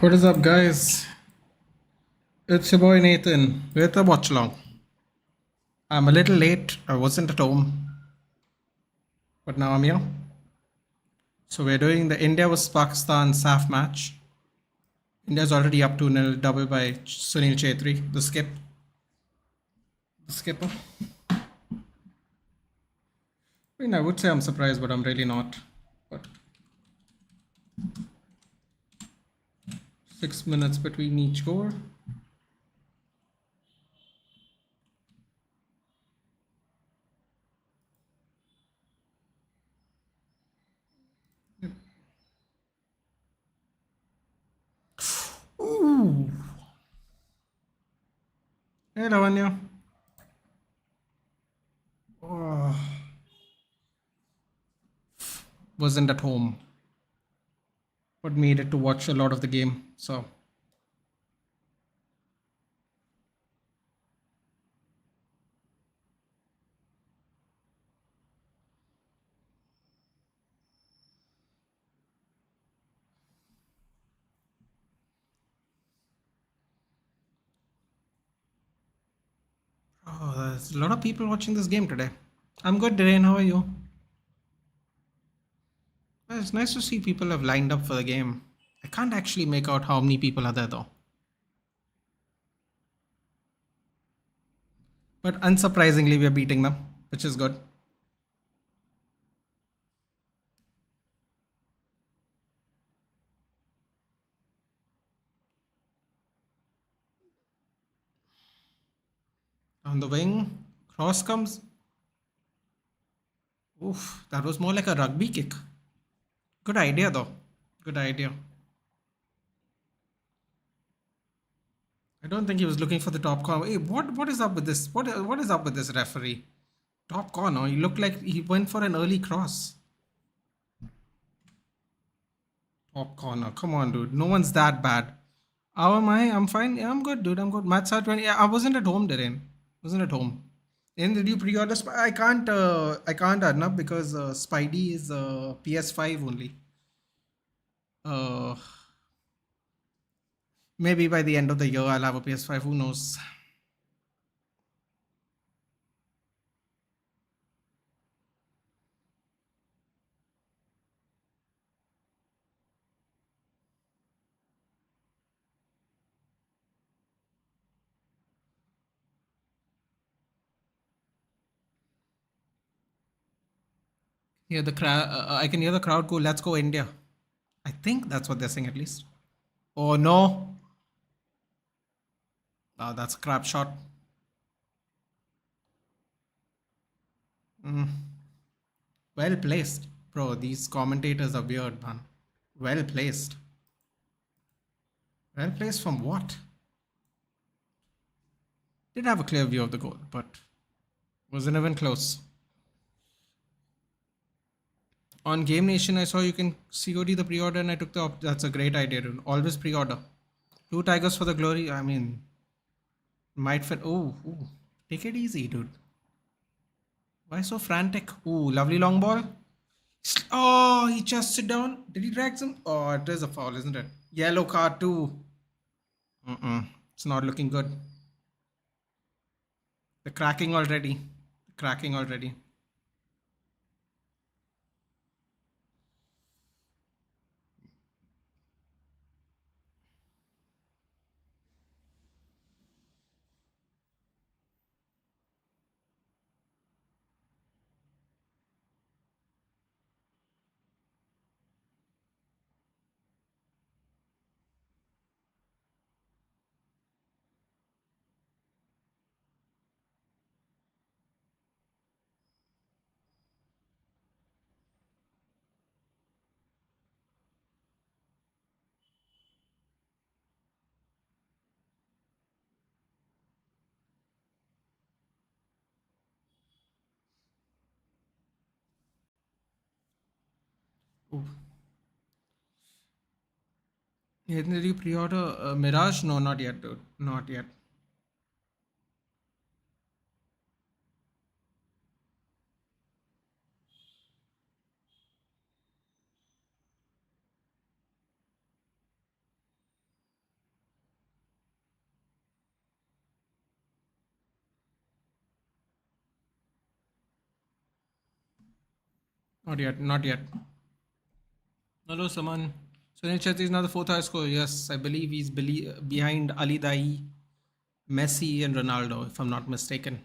What is up, guys? It's your boy Nathan with a Watchalong. I'm a little late. I wasn't at home, but now I'm here. So we're doing the India vs Pakistan Saff match. India's already up 2-0, double by Sunil Chhetri, the skipper. I mean, I would say I'm surprised, but I'm really not. But 6 minutes between each goal. Ooh. Hey, Lavanya. Oh. Wasn't at home, but made it to watch a lot of the game. So. Oh, there's a lot of people watching this game today. I'm good, Darren. How are you? Well, it's nice to see people have lined up for the game. I can't actually make out how many people are there though. But unsurprisingly, we are beating them, which is good. On the wing, cross comes. Oof, that was more like a rugby kick. Good idea though. Good idea. I don't think he was looking for the top corner. Hey, what is up with this? What is up with this referee? Top corner. He looked like he went for an early cross. Top corner. Come on, dude. No one's that bad. How am I? I'm fine. Yeah, I'm good, dude. I'm good. Match out 20. Yeah, I wasn't at home, Darren. Wasn't at home. And did you pre-order? I can't. I can't Arnab because Spidey is PS5 only. Uh, Maybe by the end of the year I'll have a PS5. Who knows? Hear the crowd. I can hear the crowd go. Let's go India. I think that's what they're saying at least. Oh no! Oh, that's a crap shot. Mm. Well placed, bro. These commentators are weird, man. Well placed. Well placed from what? Did have a clear view of the goal, but wasn't even close. On Game Nation, I saw you can COD the pre-order, and I took the. That's a great idea, dude. Always pre-order. Two Tigers for the glory. I mean, might fit. Oh, ooh. Take it easy, dude. Why so frantic? Ooh, lovely long ball. Oh, he just sit down. Did he drag some? Oh, it is a foul, isn't it? Yellow card too. It's not looking good. The cracking already. Cracking already. Ooh. Did you pre-order Mirage? No, not yet, dude. Not yet. Not yet. Not yet. Hello, Saman. Sunil Chetty is now the fourth highest scorer. Yes, I believe he's behind Ali Dai, Messi, and Ronaldo, if I'm not mistaken.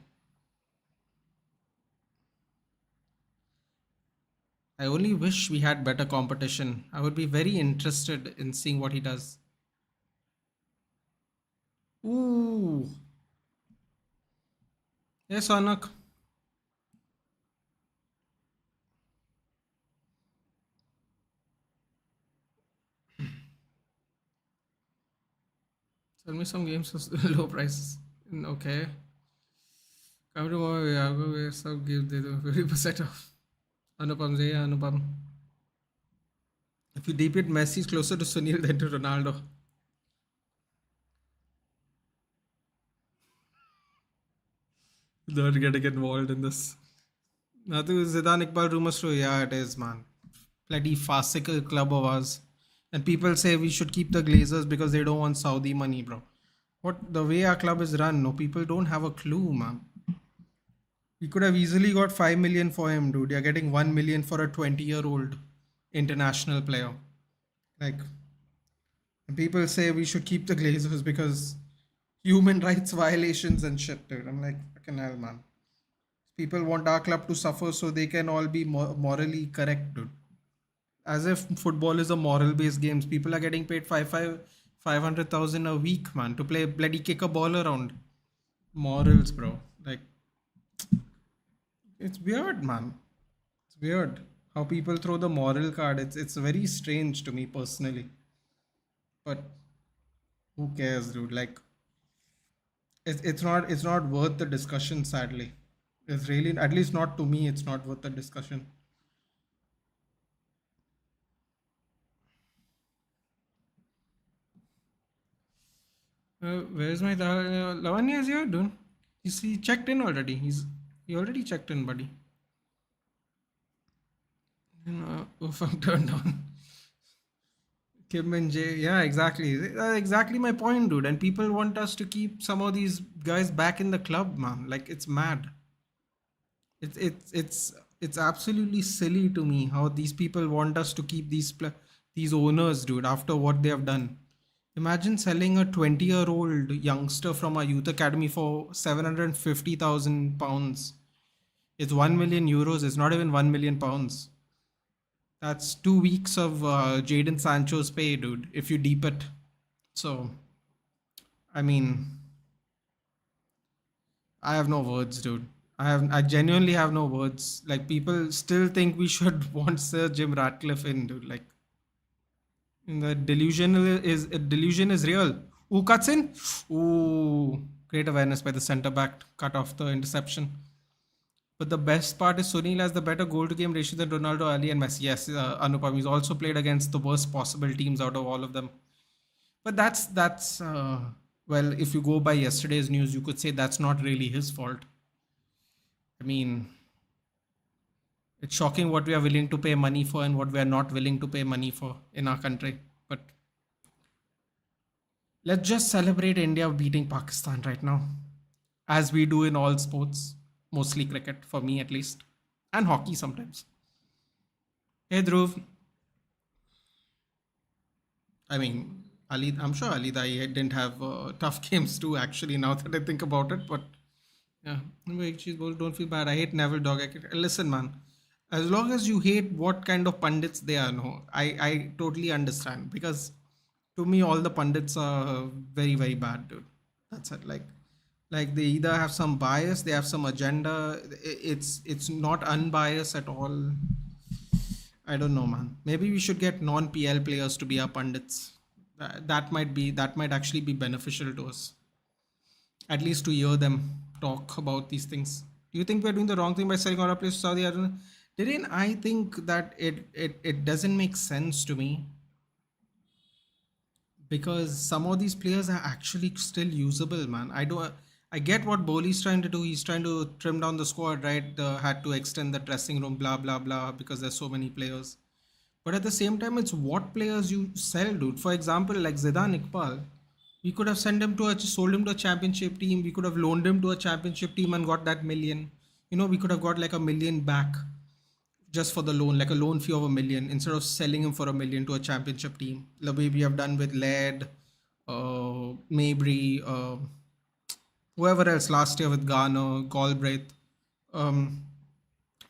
I only wish we had better competition. I would be very interested in seeing what he does. Ooh. Yes, Anak. Tell me some games for low prices. Okay. Come tomorrow, we are going to some give the 50% off. Anupam, yeah, Anupam. If you deep it, Messi is closer to Sunil than to Ronaldo. Don't get involved in this. Nothing is Zidane Iqbal rumors true. Yeah, it is, man. Bloody farcical club of ours. And people say we should keep the Glazers because they don't want Saudi money, bro. What the way our club is run, no, people don't have a clue, man. We could have easily got 5 million for him, dude. You're getting 1 million for a 20-year-old international player. Like, and people say we should keep the Glazers because human rights violations and shit, dude. I'm like, fucking hell, man. People want our club to suffer so they can all be morally correct, dude. As if football is a moral-based game. People are getting paid 500,000 a week, man, to play bloody kick a ball around. Morals, bro. Like, it's weird, man. It's weird how people throw the moral card. It's very strange to me personally. But who cares, dude? Like, it's not worth the discussion. Sadly, it's really, at least not to me. It's not worth the discussion. Where's my Lavanya is here, dude? He checked in already. He already checked in, buddy. Oof, I'm turned on. Kim and Jay, yeah, exactly. Exactly my point, dude. And people want us to keep some of these guys back in the club, man. Like, it's mad. It's absolutely silly to me how these people want us to keep these owners, dude, after what they have done. Imagine selling a 20-year-old youngster from our youth academy for 750,000 pounds. It's 1 million euros. It's not even 1 million pounds. That's 2 weeks of Jadon Sancho's pay, dude, if you deep it. So, I mean, I have no words, dude. I genuinely have no words. Like, people still think we should want Sir Jim Ratcliffe in, dude. Like, the delusion is real. Ooh, cuts in. Ooh, great awareness by the centre back, cut off the interception. But the best part is Sunil has the better goal to game ratio than Ronaldo, Ali, and Messi. Yes, Anupam. He's also played against the worst possible teams out of all of them. But that's well, if you go by yesterday's news, you could say that's not really his fault. I mean, it's shocking what we are willing to pay money for and what we are not willing to pay money for in our country. But let's just celebrate India beating Pakistan right now, as we do in all sports, mostly cricket, for me at least, and hockey sometimes. Hey, Dhruv. I mean, Ali, I'm sure Ali Dai didn't have tough games too, actually, now that I think about it. But yeah, anyway, don't feel bad. I hate Neville Dog. Listen, man, as long as you hate what kind of pundits they are, no, I totally understand, because to me, all the pundits are very, very bad, dude. That's it. Like they either have some bias, they have some agenda. It's not unbiased at all. I don't know, man. Maybe we should get non-PL players to be our pundits. That might actually be beneficial to us. At least to hear them talk about these things. Do you think we're doing the wrong thing by selling all our players to Saudi Arabia? Didn't I think that it doesn't make sense to me, because some of these players are actually still usable, man. I get what Boli's trying to do. He's trying to trim down the squad, right? Had to extend the dressing room, blah blah blah, because there's so many players. But at the same time, it's what players you sell, dude. For example, like Zidane Iqbal, we could have sold him to a championship team. We could have loaned him to a championship team and got that million. We could have got like a million back just for the loan, like a loan fee of 1 million, instead of selling him for 1 million to a championship team. The way we have done with Laird, Mabry, whoever else last year with Garner, Galbraith. Um,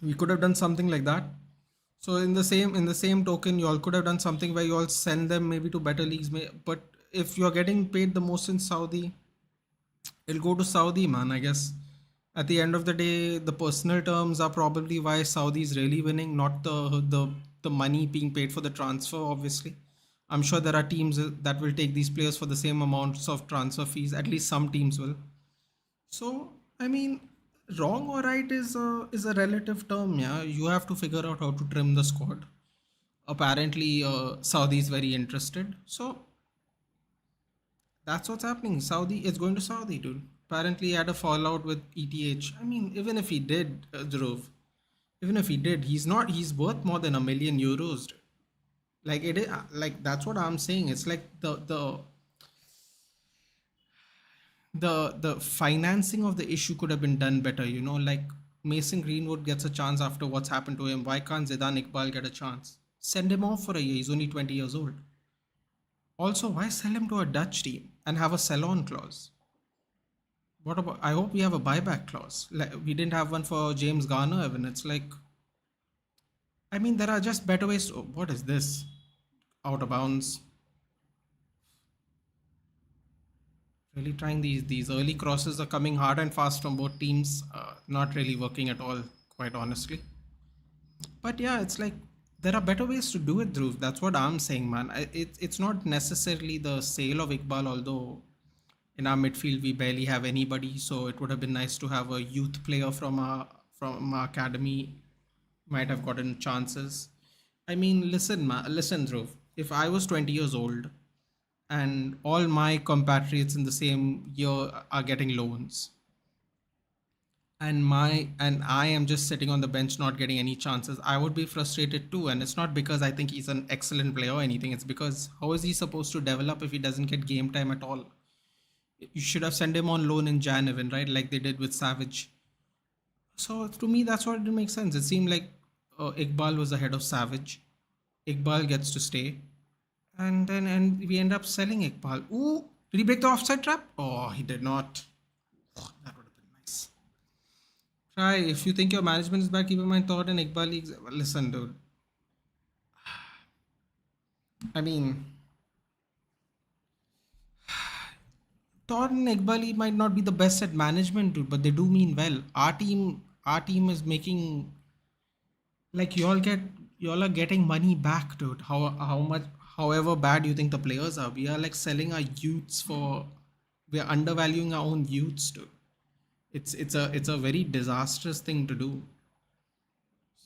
we could have done something like that. So in the same token, you all could have done something where you all send them maybe to better leagues. But if you're getting paid the most in Saudi, it'll go to Saudi, man. I guess at the end of the day, the personal terms are probably why Saudi is really winning, not the money being paid for the transfer. Obviously, I'm sure there are teams that will take these players for the same amounts of transfer fees. At least some teams will. So I mean, wrong or right is a relative term. Yeah, you have to figure out how to trim the squad. Apparently, Saudi is very interested. So that's what's happening. Saudi is going to Saudi, dude. Apparently, he had a fallout with ETH. I mean, even if he did, Dhruv, even if he did, he's not. He's worth more than €1 million. Dude. Like it is. Like that's what I'm saying. It's like the financing of the issue could have been done better. Like Mason Greenwood gets a chance after what's happened to him. Why can't Zidane Iqbal get a chance? Send him off for a year. He's only 20 years old. Also, why sell him to a Dutch team and have a sell-on clause? What about? I hope we have a buyback clause. Like we didn't have one for James Garner. Even it's like, I mean, there are just better ways. What is this? Out of bounds. Really trying these early crosses are coming hard and fast from both teams. Not really working at all, quite honestly. But yeah, it's like there are better ways to do it, Dhruv. That's what I'm saying, man. It's not necessarily the sale of Iqbal, although in our midfield we barely have anybody. So it would have been nice to have a youth player from our academy. Might have gotten chances. I mean, listen, Dhruv. If I was 20 years old and all my compatriots in the same year are getting loans, and I am just sitting on the bench not getting any chances, I would be frustrated too. And it's not because I think he's an excellent player or anything. It's because how is he supposed to develop if he doesn't get game time at all? You should have sent him on loan in Jan even, right? Like they did with Savage. So to me, that's what didn't make sense. It seemed like Iqbal was ahead of Savage. Iqbal gets to stay, and we end up selling Iqbal. Ooh, did he break the offside trap? Oh, he did not. Oh, that would have been nice. Try if you think your management is bad, keep in mind thought and Iqbal leagues. Listen, dude. I mean, Todd and Iqbal might not be the best at management, dude, but they do mean well. Our team is making, like y'all are getting money back, dude. How much, however bad you think the players are, we are like selling our youths for, we are undervaluing our own youths, dude. It's a very disastrous thing to do.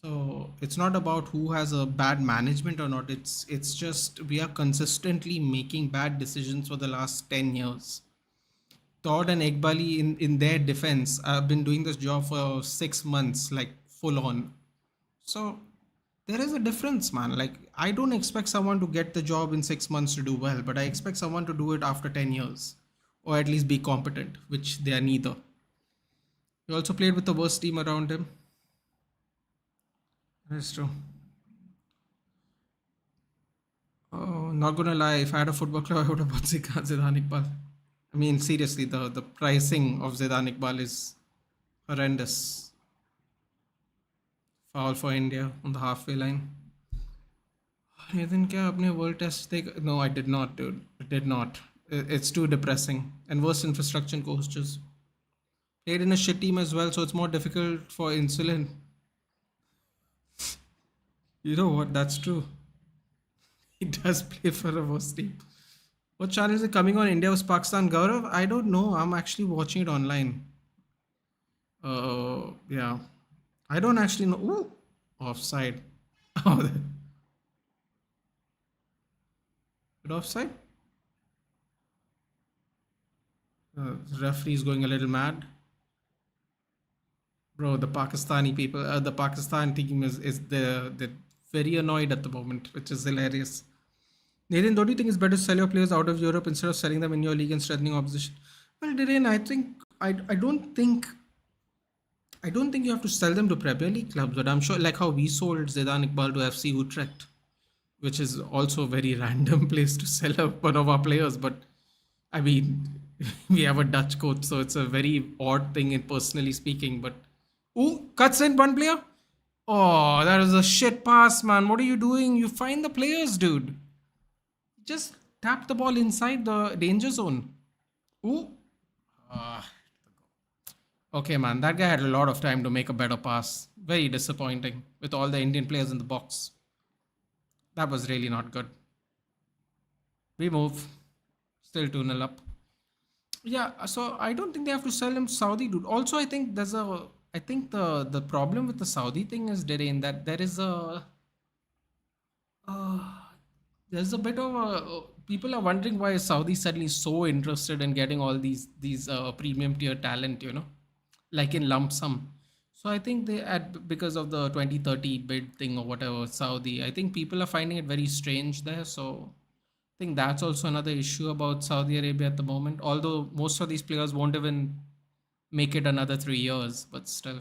So it's not about who has a bad management or not. It's just we are consistently making bad decisions for the last 10 years. Todd and Ekbali, in their defense, have been doing this job for 6 months, like full on. So there is a difference, man. Like I don't expect someone to get the job in 6 months to do well, but I expect someone to do it after 10 years, or at least be competent, which they are neither. He also played with the worst team around him. That's true. Oh, not gonna lie, if I had a football club, I would have bought Zidane Iqbal. I mean, seriously, the pricing of Zidane Iqbal is horrendous. Foul for India on the halfway line. Nathan, क्या आपने world test देखा? No, I did not, dude. I did not. It's too depressing. And worse infrastructure coaches. Played in a shit team as well, so it's more difficult for insulin. You know what? That's true. He does play for a worse team. What channel is it coming on? India vs Pakistan? Gaurav? I don't know. I'm actually watching it online. Yeah. I don't actually know. Ooh, offside. Oh, it offside? The referee is going a little mad. Bro, the Pakistani people, the Pakistan team is they're very annoyed at the moment, which is hilarious. Nathan, don't you think it's better to sell your players out of Europe instead of selling them in your league and strengthening opposition? Well, Dhiren, I don't think I don't think you have to sell them to Premier League clubs, but I'm sure, like how we sold Zidane Iqbal to FC Utrecht, which is also a very random place to sell one of our players. But I mean, we have a Dutch coach, so it's a very odd thing in personally speaking. But ooh, cuts in one player. Oh, that is a shit pass, man. What are you doing? You find the players, dude. Just tap the ball inside the danger zone. Ooh. Ah, okay, man. That guy had a lot of time to make a better pass. Very disappointing with all the Indian players in the box. That was really not good. We move. Still 2-0 up. Yeah, so I don't think they have to sell him Saudi, dude. Also, I think I think the problem with the Saudi thing is, Derain, that uh, there's a bit of people are wondering why is Saudi suddenly so interested in getting all these premium tier talent, like in lump sum. So I think they at because of the 2030 bid thing or whatever Saudi, I think people are finding it very strange there. So I think that's also another issue about Saudi Arabia at the moment. Although most of these players won't even make it another 3 years, but still.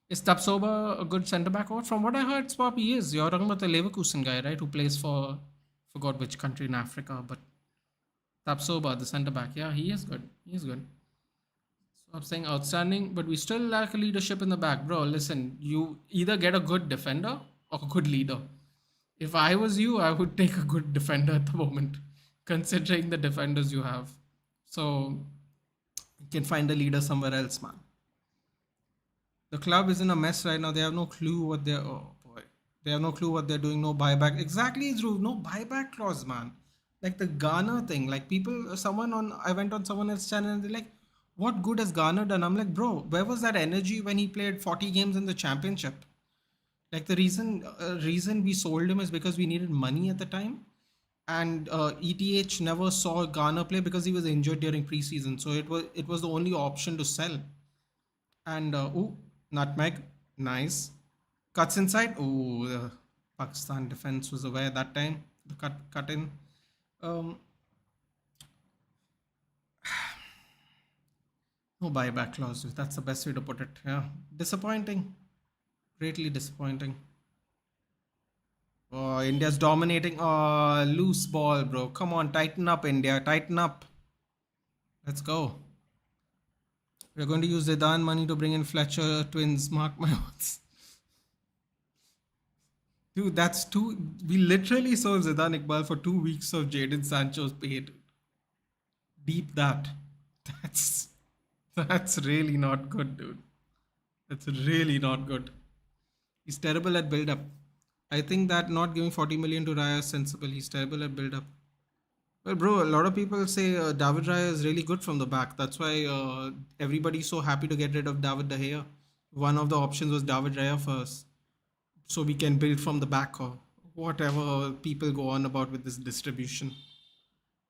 Is Tapsoba a good centre back? Or from what I heard, Swap he is. You're talking about the Leverkusen guy, right? Who plays for forgot which country in Africa, but Tapsoba, the centre back, yeah, he is good. He is good. So I'm saying outstanding, but we still lack a leadership in the back, bro. Listen, you either get a good defender or a good leader. If I was you, I would take a good defender at the moment, considering the defenders you have. So you can find a leader somewhere else, man. The club is in a mess right now. They have no clue what they're. Oh boy, they have no clue what they're doing. No buyback. Exactly, Dhruv. No buyback clause, man. Like the Ghana thing. Like people, someone on. I went on someone else's channel and they're like, "What good has Ghana done?" I'm like, "Bro, where was that energy when he played 40 games in the championship?" Like the reason we sold him is because we needed money at the time, and ETH never saw Ghana play because he was injured during preseason. So it was the only option to sell. And ooh, nutmeg, nice. Cuts inside. Ooh, the Pakistan defense was aware that time. The cut in. Um, no buyback clause. That's the best way to put it. Yeah, disappointing. Greatly disappointing. Oh, India's dominating. Oh, loose ball, bro. Come on, tighten up, India. Tighten up. Let's go. We're going to use Zidane money to bring in Fletcher twins. Mark my words. Dude, that's two. We literally sold Zidane Iqbal for 2 weeks of Jadon Sancho's pay. Dude. Deep that. That's that's really not good, dude. That's really not good. He's terrible at build up. I think that not giving 40 million to Raya is sensible. He's terrible at build up. Well, bro, a lot of people say David Raya is really good from the back. That's why everybody's so happy to get rid of David De Gea. One of the options was David Raya first, so we can build from the back or whatever people go on about with this distribution.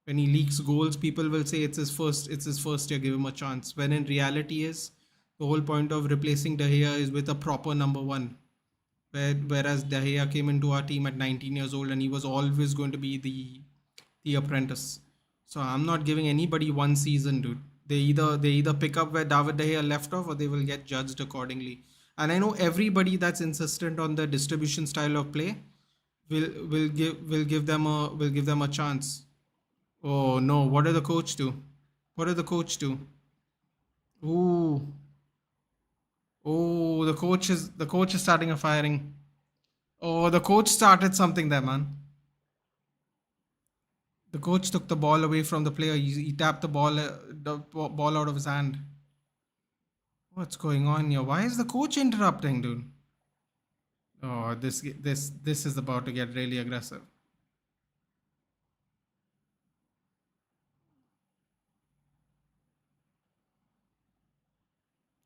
When he leaks goals, people will say it's his first year, give him a chance. When in reality is the whole point of replacing De Gea is with a proper number one. Whereas De Gea came into our team at 19 years old and he was always going to be the apprentice. So I'm not giving anybody one season, dude. They either pick up where David De Gea left off or they will get judged accordingly. And I know everybody that's insistent on the distribution style of play will give them a chance. Oh no, what did the coach do? What did the coach do? Ooh. Oh, the coach is starting a firing. Oh, the coach started something there, man. The coach took the ball away from the player. He tapped the ball out of his hand. What's going on here? Why is the coach interrupting, dude? Oh, this is about to get really aggressive.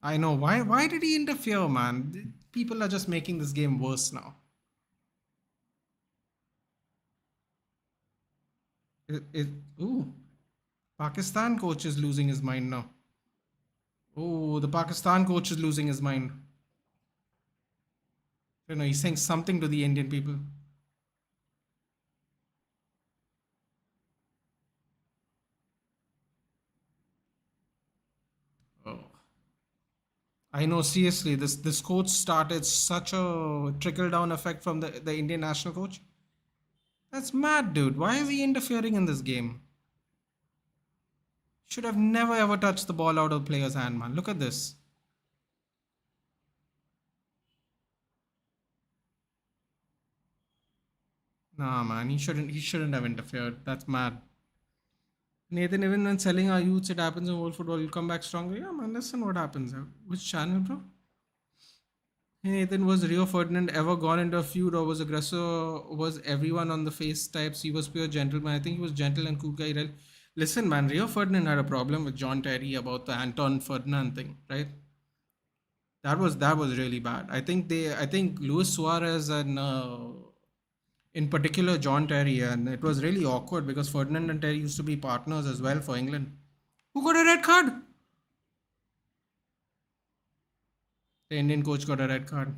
I know. Why did he interfere, man? People are just making this game worse now. It, it ooh, Pakistan coach is losing his mind now. Oh, the Pakistan coach is losing his mind. He's saying something to the Indian people. Oh, I know, seriously, this coach started such a trickle down effect from the Indian national coach. That's mad, dude. Why is he interfering in this game? Should have never ever touched the ball out of the player's hand, man. Look at this. Nah, man, he shouldn't have interfered. That's mad. Nathan, even when selling our youths, it happens in world football. You'll come back stronger. Yeah, man, listen what happens. Which channel, bro? Hey, Nathan, was Rio Ferdinand ever gone into a feud or was aggressor? Was everyone on the face types? He was pure gentleman. I think he was gentle and cool guy. Right? Listen, man, Rio Ferdinand had a problem with John Terry about the Anton Ferdinand thing, right? That was really bad. I think Luis Suarez and in particular John Terry, and it was really awkward because Ferdinand and Terry used to be partners as well for England. Who got a red card? The Indian coach got a red card.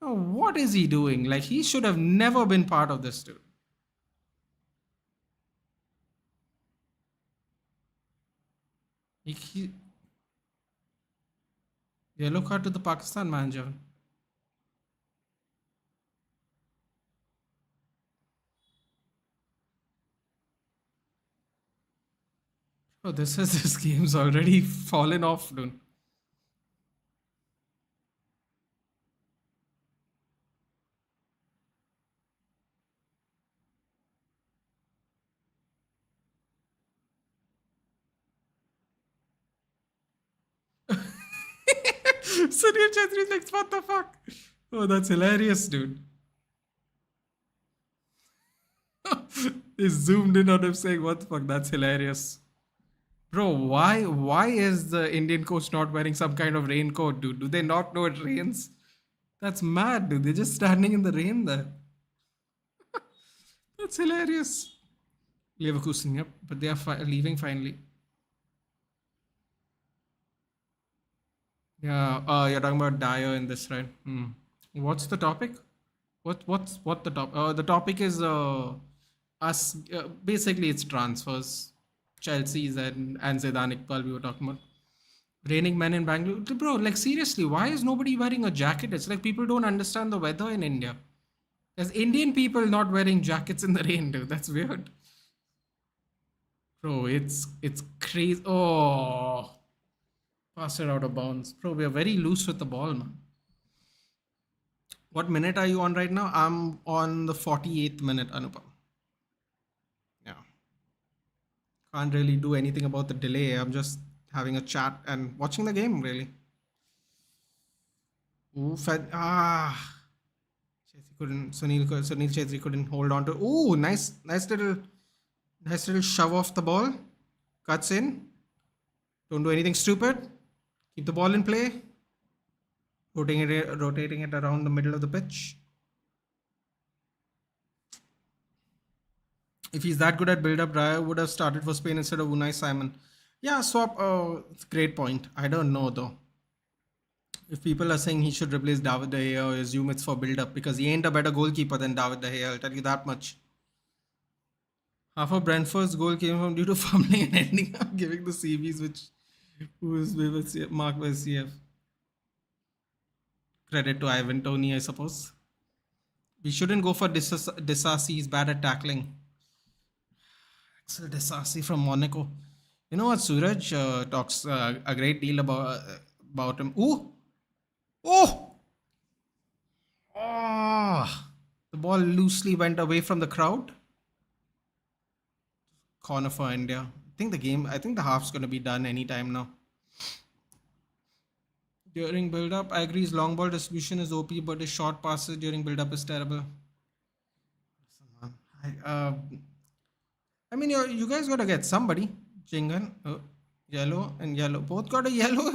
Oh, what is he doing? Like he should have never been part of this, dude. He yellow card to the Pakistan manager. Oh, this game's already fallen off, dude. Sunil Chetri like, what the fuck? Oh, that's hilarious, dude. They zoomed in on him saying, what the fuck? That's hilarious. Bro, why is the Indian coach not wearing some kind of raincoat, dude? Do they not know it rains? That's mad, dude. They're just standing in the rain there. That's hilarious. Leverkusen, yep. But they are leaving finally. Yeah, you're talking about Dyer in this, right? Hmm. What's the topic? What the top? The topic is us. Basically, it's transfers. Chelsea's and Zidane Iqbal we were talking about. Raining men in Bangalore, bro. Like seriously, why is nobody wearing a jacket? It's like people don't understand the weather in India. There's Indian people not wearing jackets in the rain, dude. That's weird, bro. It's crazy. Oh, pass it out of bounds, bro. We are very loose with the ball, man. What minute are you on right now? I'm on the 48th minute, Anupam. Yeah. Can't really do anything about the delay. I'm just having a chat and watching the game, really. Ooh, Sunil Chetri couldn't hold on to. Ooh, nice little shove off the ball. Cuts in. Don't do anything stupid. Keep the ball in play. Rotating it around the middle of the pitch. If he's that good at build-up, Raya would have started for Spain instead of Unai Simon. Yeah, swap. It's a great point. I don't know though. If people are saying he should replace David De Gea, I assume it's for build-up because he ain't a better goalkeeper than David De Gea. I'll tell you that much. Half of Brentford's goal came from due to fumbling and ending up giving the CBs, which was marked by CF. Credit to Ivan Tony, I suppose. We shouldn't go for Disasi. He's bad at tackling. Axel Disasi from Monaco. You know what? Suraj talks a great deal about him. Ooh! Oh! Oh! The ball loosely went away from the crowd. Corner for India. I think the half's going to be done anytime now. During build-up, I agree his long ball distribution is OP, but his short passes during build-up is terrible. I mean, you guys got to get somebody. Chingan, yellow and yellow. Both got a yellow.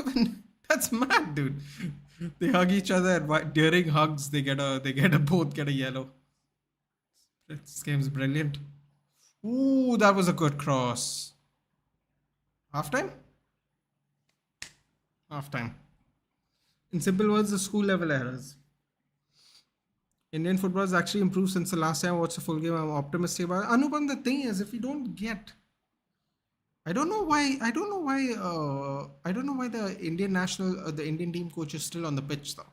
That's mad, dude. They hug each other and during hugs both get a yellow. This game's brilliant. Ooh, that was a good cross. Halftime? Halftime. In simple words, the school level errors. Indian football has actually improved since the last time I watched the full game. I'm optimistic about it. Anupam, the thing is, if we don't get, I don't know why. I don't know why. I don't know why the Indian team coach is still on the pitch though.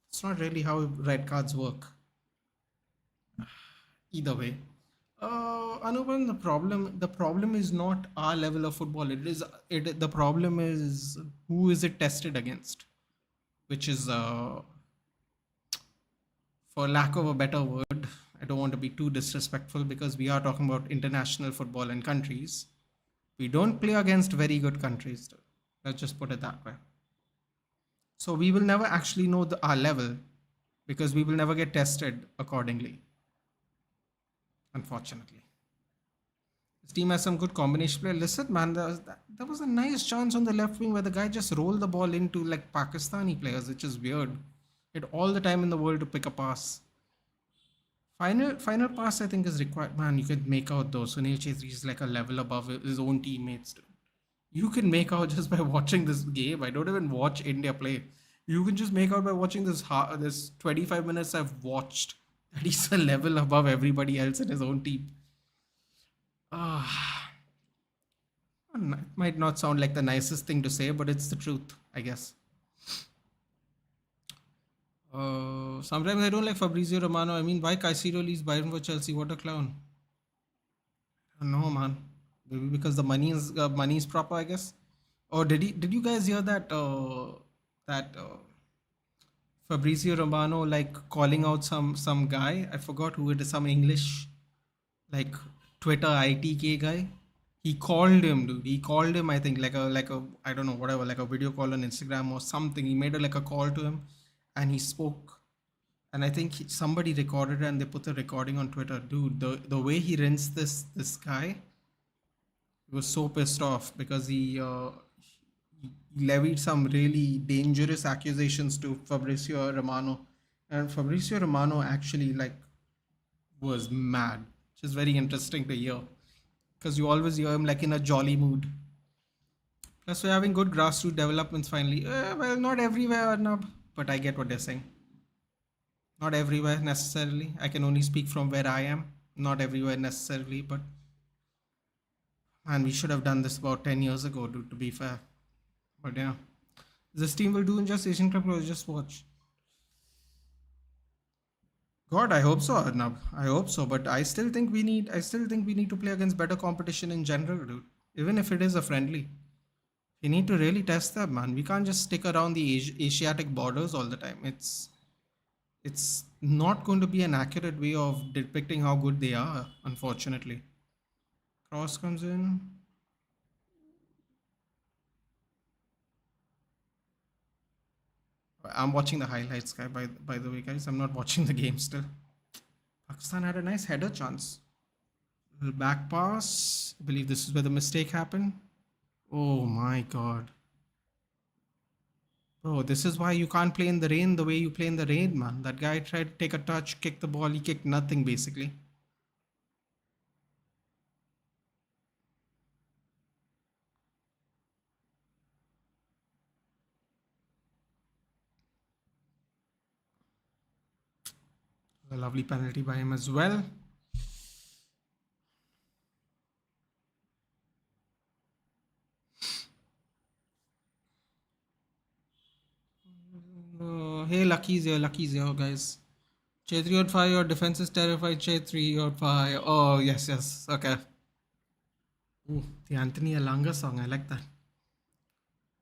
It's not really how red cards work. Either way, Anupam, the problem is not our level of football. The problem is who is it tested against, which is for lack of a better word. I don't want to be too disrespectful because we are talking about international football and countries. We don't play against very good countries. Let's just put it that way. So we will never actually know our level because we will never get tested accordingly, unfortunately. This team has some good combination play. Listen, man, there was a nice chance on the left wing where the guy just rolled the ball into like Pakistani players, which is weird. He had all the time in the world to pick a pass. Final pass, I think, is required. Man, you can make out though. Sunil Chhetri is like a level above his own teammates. Dude. You can make out just by watching this game. I don't even watch India play. You can just make out by watching this 25 minutes I've watched that he's a level above everybody else in his own team. Ah, it might not sound like the nicest thing to say, but it's the truth, I guess. Sometimes I don't like Fabrizio Romano. I mean, why Caicedo leaves Bayern for Chelsea? What a clown. I don't know, man. Maybe because the money is proper, I guess. Or did you guys hear that Fabrizio Romano like calling out some guy? I forgot who it is. Some English like Twitter ITK guy. He called him, dude. He called him. I think like a I don't know, whatever, like a video call on Instagram or something. He made like a call to him, and he spoke. And I think somebody recorded it and they put the recording on Twitter. Dude, the way he rinsed this guy, he was so pissed off because he levied some really dangerous accusations to Fabrizio Romano, and Fabrizio Romano actually like was mad, which is very interesting to hear because you always hear him like in a jolly mood. Plus, we're having good grassroots developments finally. Well, not everywhere, Arnab, but I get what they're saying. Not everywhere necessarily. I can only speak from where I am. Not everywhere necessarily, but man, we should have done this about 10 years ago, dude, to be fair. But yeah, this team will do in just Asian Club Pros. Just watch. God, I hope so, Arnab. I hope so, but I still think we need. I still think we need to play against better competition in general, dude. Even if it is a friendly, we need to really test them, man. We can't just stick around the Asiatic borders all the time. It's not going to be an accurate way of depicting how good they are, unfortunately. Cross comes in. I'm watching the highlights, guy. By the way, guys, I'm not watching the game still. Pakistan had a nice header chance. Little back pass. I believe this is where the mistake happened. Oh my god. Bro, this is why you can't play in the rain the way you play in the rain, man. That guy tried to take a touch, kick the ball. He kicked nothing, basically. A lovely penalty by him as well. Hey, Lucky's here, guys. J3 on fire, your defense is terrified. J3 on fire. Oh, yes. Okay. Ooh, the Anthony Alanga song. I like that.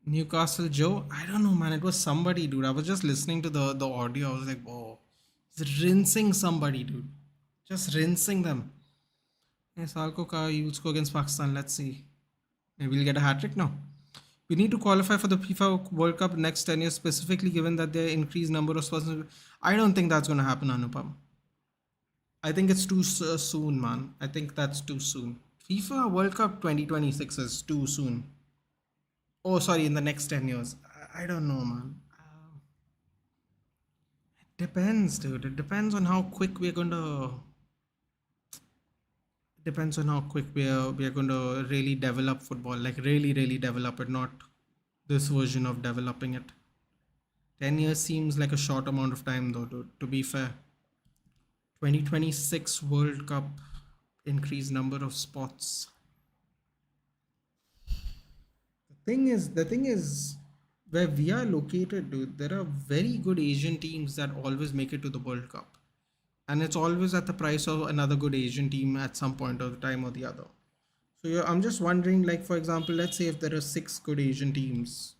Newcastle Joe. I don't know, man. It was somebody, dude. I was just listening to the audio. I was like, whoa. He's rinsing somebody, dude. Just rinsing them. Yes, Salko ka use go against Pakistan. Let's see. Maybe we'll get a hat trick now. We need to qualify for the FIFA World Cup next 10 years, specifically given that there increased number of sponsors. I don't think that's going to happen, Anupam. I think it's too soon, man. I think that's too soon. FIFA World Cup 2026 is too soon. Oh, sorry, in the next 10 years. I don't know, man. It depends, dude. It depends on how quick we're going to. Depends on how quick we're going to really develop football. Like, really develop it, not this version of developing it. 10 years seems like a short amount of time, though, to be fair. 2026 World Cup, increased number of spots. The thing is, where we are located, dude, there are very good Asian teams that always make it to the World Cup, and it's always at the price of another good Asian team at some point of the time or the other. So yeah, I'm just wondering, like for example, let's say if there are six good Asian teams,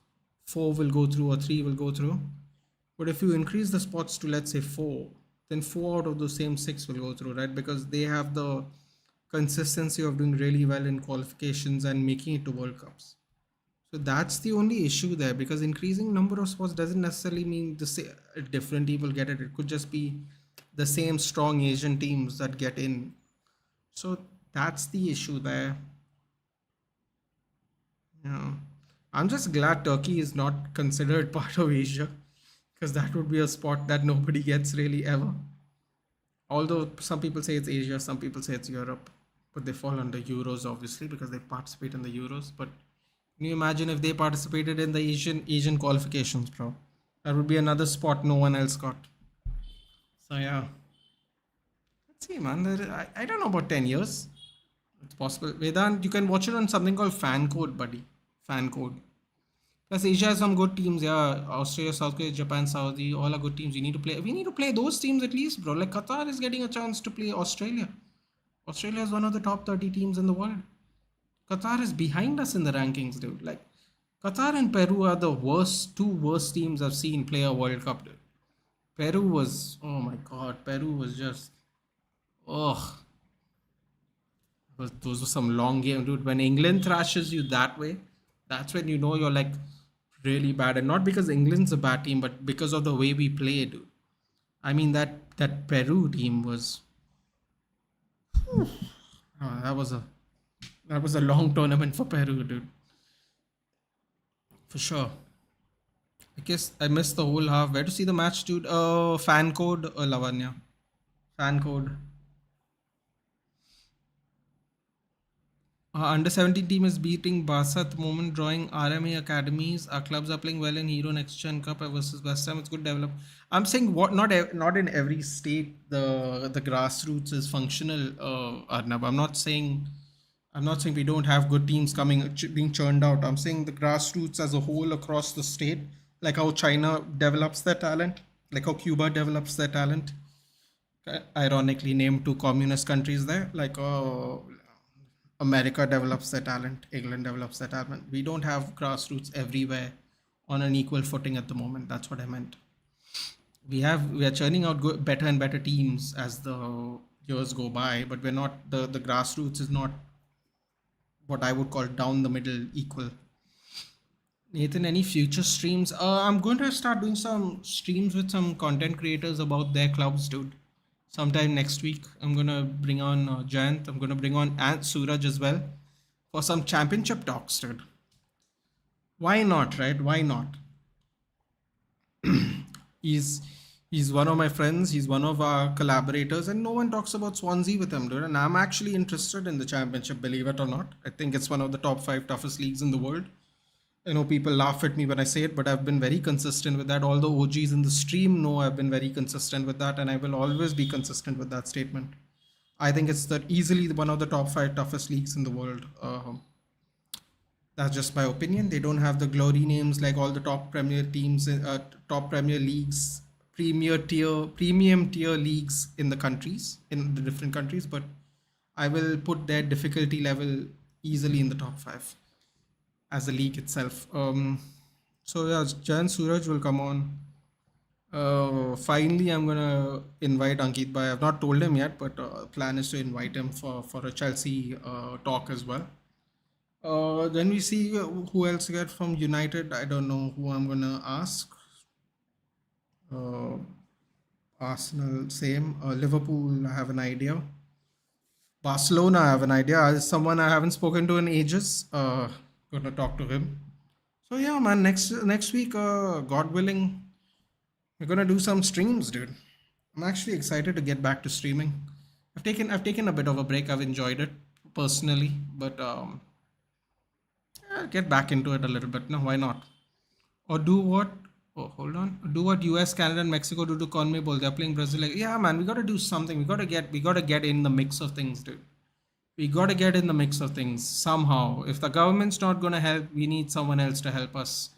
four will go through or three will go through. But if you increase the spots to let's say four, then four out of those same six will go through, right? Because they have the consistency of doing really well in qualifications and making it to World Cups. So that's the only issue there, because increasing number of spots doesn't necessarily mean a different team will get it. It could just be the same strong Asian teams that get in. So that's the issue there. Yeah. I'm just glad Turkey is not considered part of Asia, because that would be a spot that nobody gets really ever. Although some people say it's Asia, some people say it's Europe, but they fall under Euros obviously because they participate in the Euros. But can you imagine if they participated in the Asian qualifications, bro? That would be another spot no one else got. So yeah, let's see, man. I don't know about 10 years. It's possible. Vedant, you can watch it on something called Fan Code, buddy. Fan Code. Plus, Asia has some good teams. Yeah, Australia, South Korea, Japan, Saudi, all are good teams. You need to play. We need to play those teams at least, bro. Like Qatar is getting a chance to play Australia. Australia is one of the top 30 teams in the world. Qatar is behind us in the rankings, dude. Like Qatar and Peru are the two worst teams I've seen play a World Cup, dude. Peru was, oh my god, Peru was just, ugh. Those were some long games, dude. When England thrashes you that way, that's when you know you're like really bad. And not because England's a bad team, but because of the way we play, dude. I mean that Peru team was, oh, that was a long tournament for Peru, dude. For sure. I guess I missed the whole half. Where to see the match, dude? Fan code, Lavanya. Fan code. Under 17 team is beating Barca at the moment, drawing RMA academies. Our clubs are playing well in Hero Next Gen Cup versus West Ham. It's good develop. I'm saying what not in every state the grassroots is functional. Arnab. I'm not saying we don't have good teams being churned out. I'm saying the grassroots as a whole across the state, like how China develops their talent, like how Cuba develops their talent. Ironically named two communist countries there, like America develops their talent, England develops their talent. We don't have grassroots everywhere on an equal footing at the moment. That's what I meant. We are churning out better and better teams as the years go by, but we're not the grassroots is not what I would call down the middle equal. Nathan, any future streams? I'm going to start doing some streams with some content creators about their clubs, dude. Sometime next week, I'm gonna bring on Jayant. I'm gonna bring on Ant Suraj as well for some championship talks, dude. Why not, right? Why not? He's he's one of my friends. He's one of our collaborators, and no one talks about Swansea with him, dude. And I'm actually interested in the championship, believe it or not. I think it's one of the top 5 toughest leagues in the world. I know people laugh at me when I say it, but I've been very consistent with that. All the OGs in the stream know I've been very consistent with that, and I will always be consistent with that statement. I think it's easily one of the top 5 toughest leagues in the world. That's just my opinion. They don't have the glory names like all the top Premier teams, top Premier leagues, premium tier leagues in the different countries. But I will put their difficulty level easily in the top 5 as a league itself. So yeah, Jan Suraj will come on. Finally, I'm gonna invite Ankit Bhai. I've not told him yet, but plan is to invite him for a Chelsea talk as well. Then we see who else get from United. I don't know who I'm gonna ask. Uh, Arsenal, same. Liverpool, I have an idea. Barcelona, I have an idea. As someone I haven't spoken to in ages. Gonna talk to him. So yeah, man. Next week, God willing, we're gonna do some streams, dude. I'm actually excited to get back to streaming. I've taken a bit of a break. I've enjoyed it personally, but I'll get back into it a little bit. No, why not? Or do what? Oh, hold on. Do what US, Canada, and Mexico do to CONMEBOL. They're playing Brazil. Like, yeah, man, we gotta do something. We gotta get in the mix of things, dude. We got to get in the mix of things somehow. If the government's not going to help, we need someone else to help us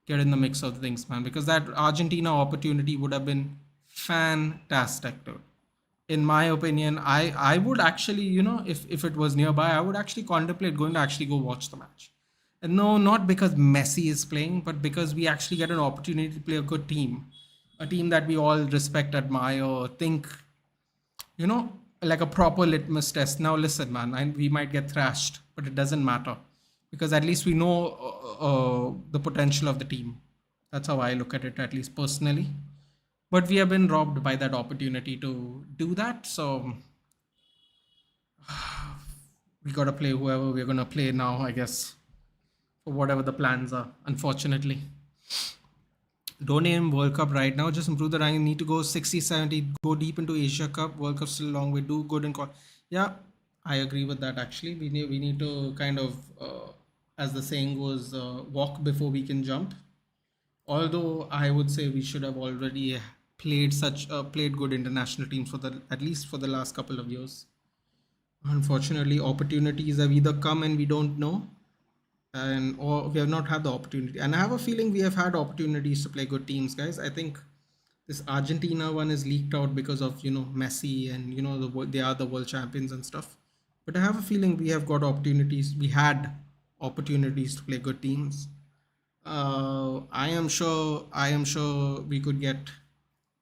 get in the mix of things, man. Because that Argentina opportunity would have been fantastic, dude. In my opinion, I would actually, if it was nearby, I would actually contemplate going to actually go watch the match. And no, not because Messi is playing, but because we actually get an opportunity to play a good team, a team that we all respect, admire, think, you know, like a proper litmus test. Now, listen, man, we might get thrashed, but it doesn't matter because at least we know the potential of the team. That's how I look at it, at least personally. But we have been robbed by that opportunity to do that. So we got to play whoever we're going to play now, I guess, for whatever the plans are, unfortunately. Don't aim World Cup right now. Just improve the ranking. Need to go 60, 70. Go deep into Asia Cup. World Cup still a long way. Do good in Yeah, I agree with that. Actually, we need to kind of, as the saying goes, walk before we can jump. Although I would say we should have already played good international teams for the at least for the last couple of years. Unfortunately, opportunities have either come and we don't know, or we have not had the opportunity. And I have a feeling we have had opportunities to play good teams, guys. I think this Argentina one is leaked out because of Messi and they are the world champions and stuff. But I have a feeling we have got opportunities. We had opportunities to play good teams. I am sure. I am sure we could get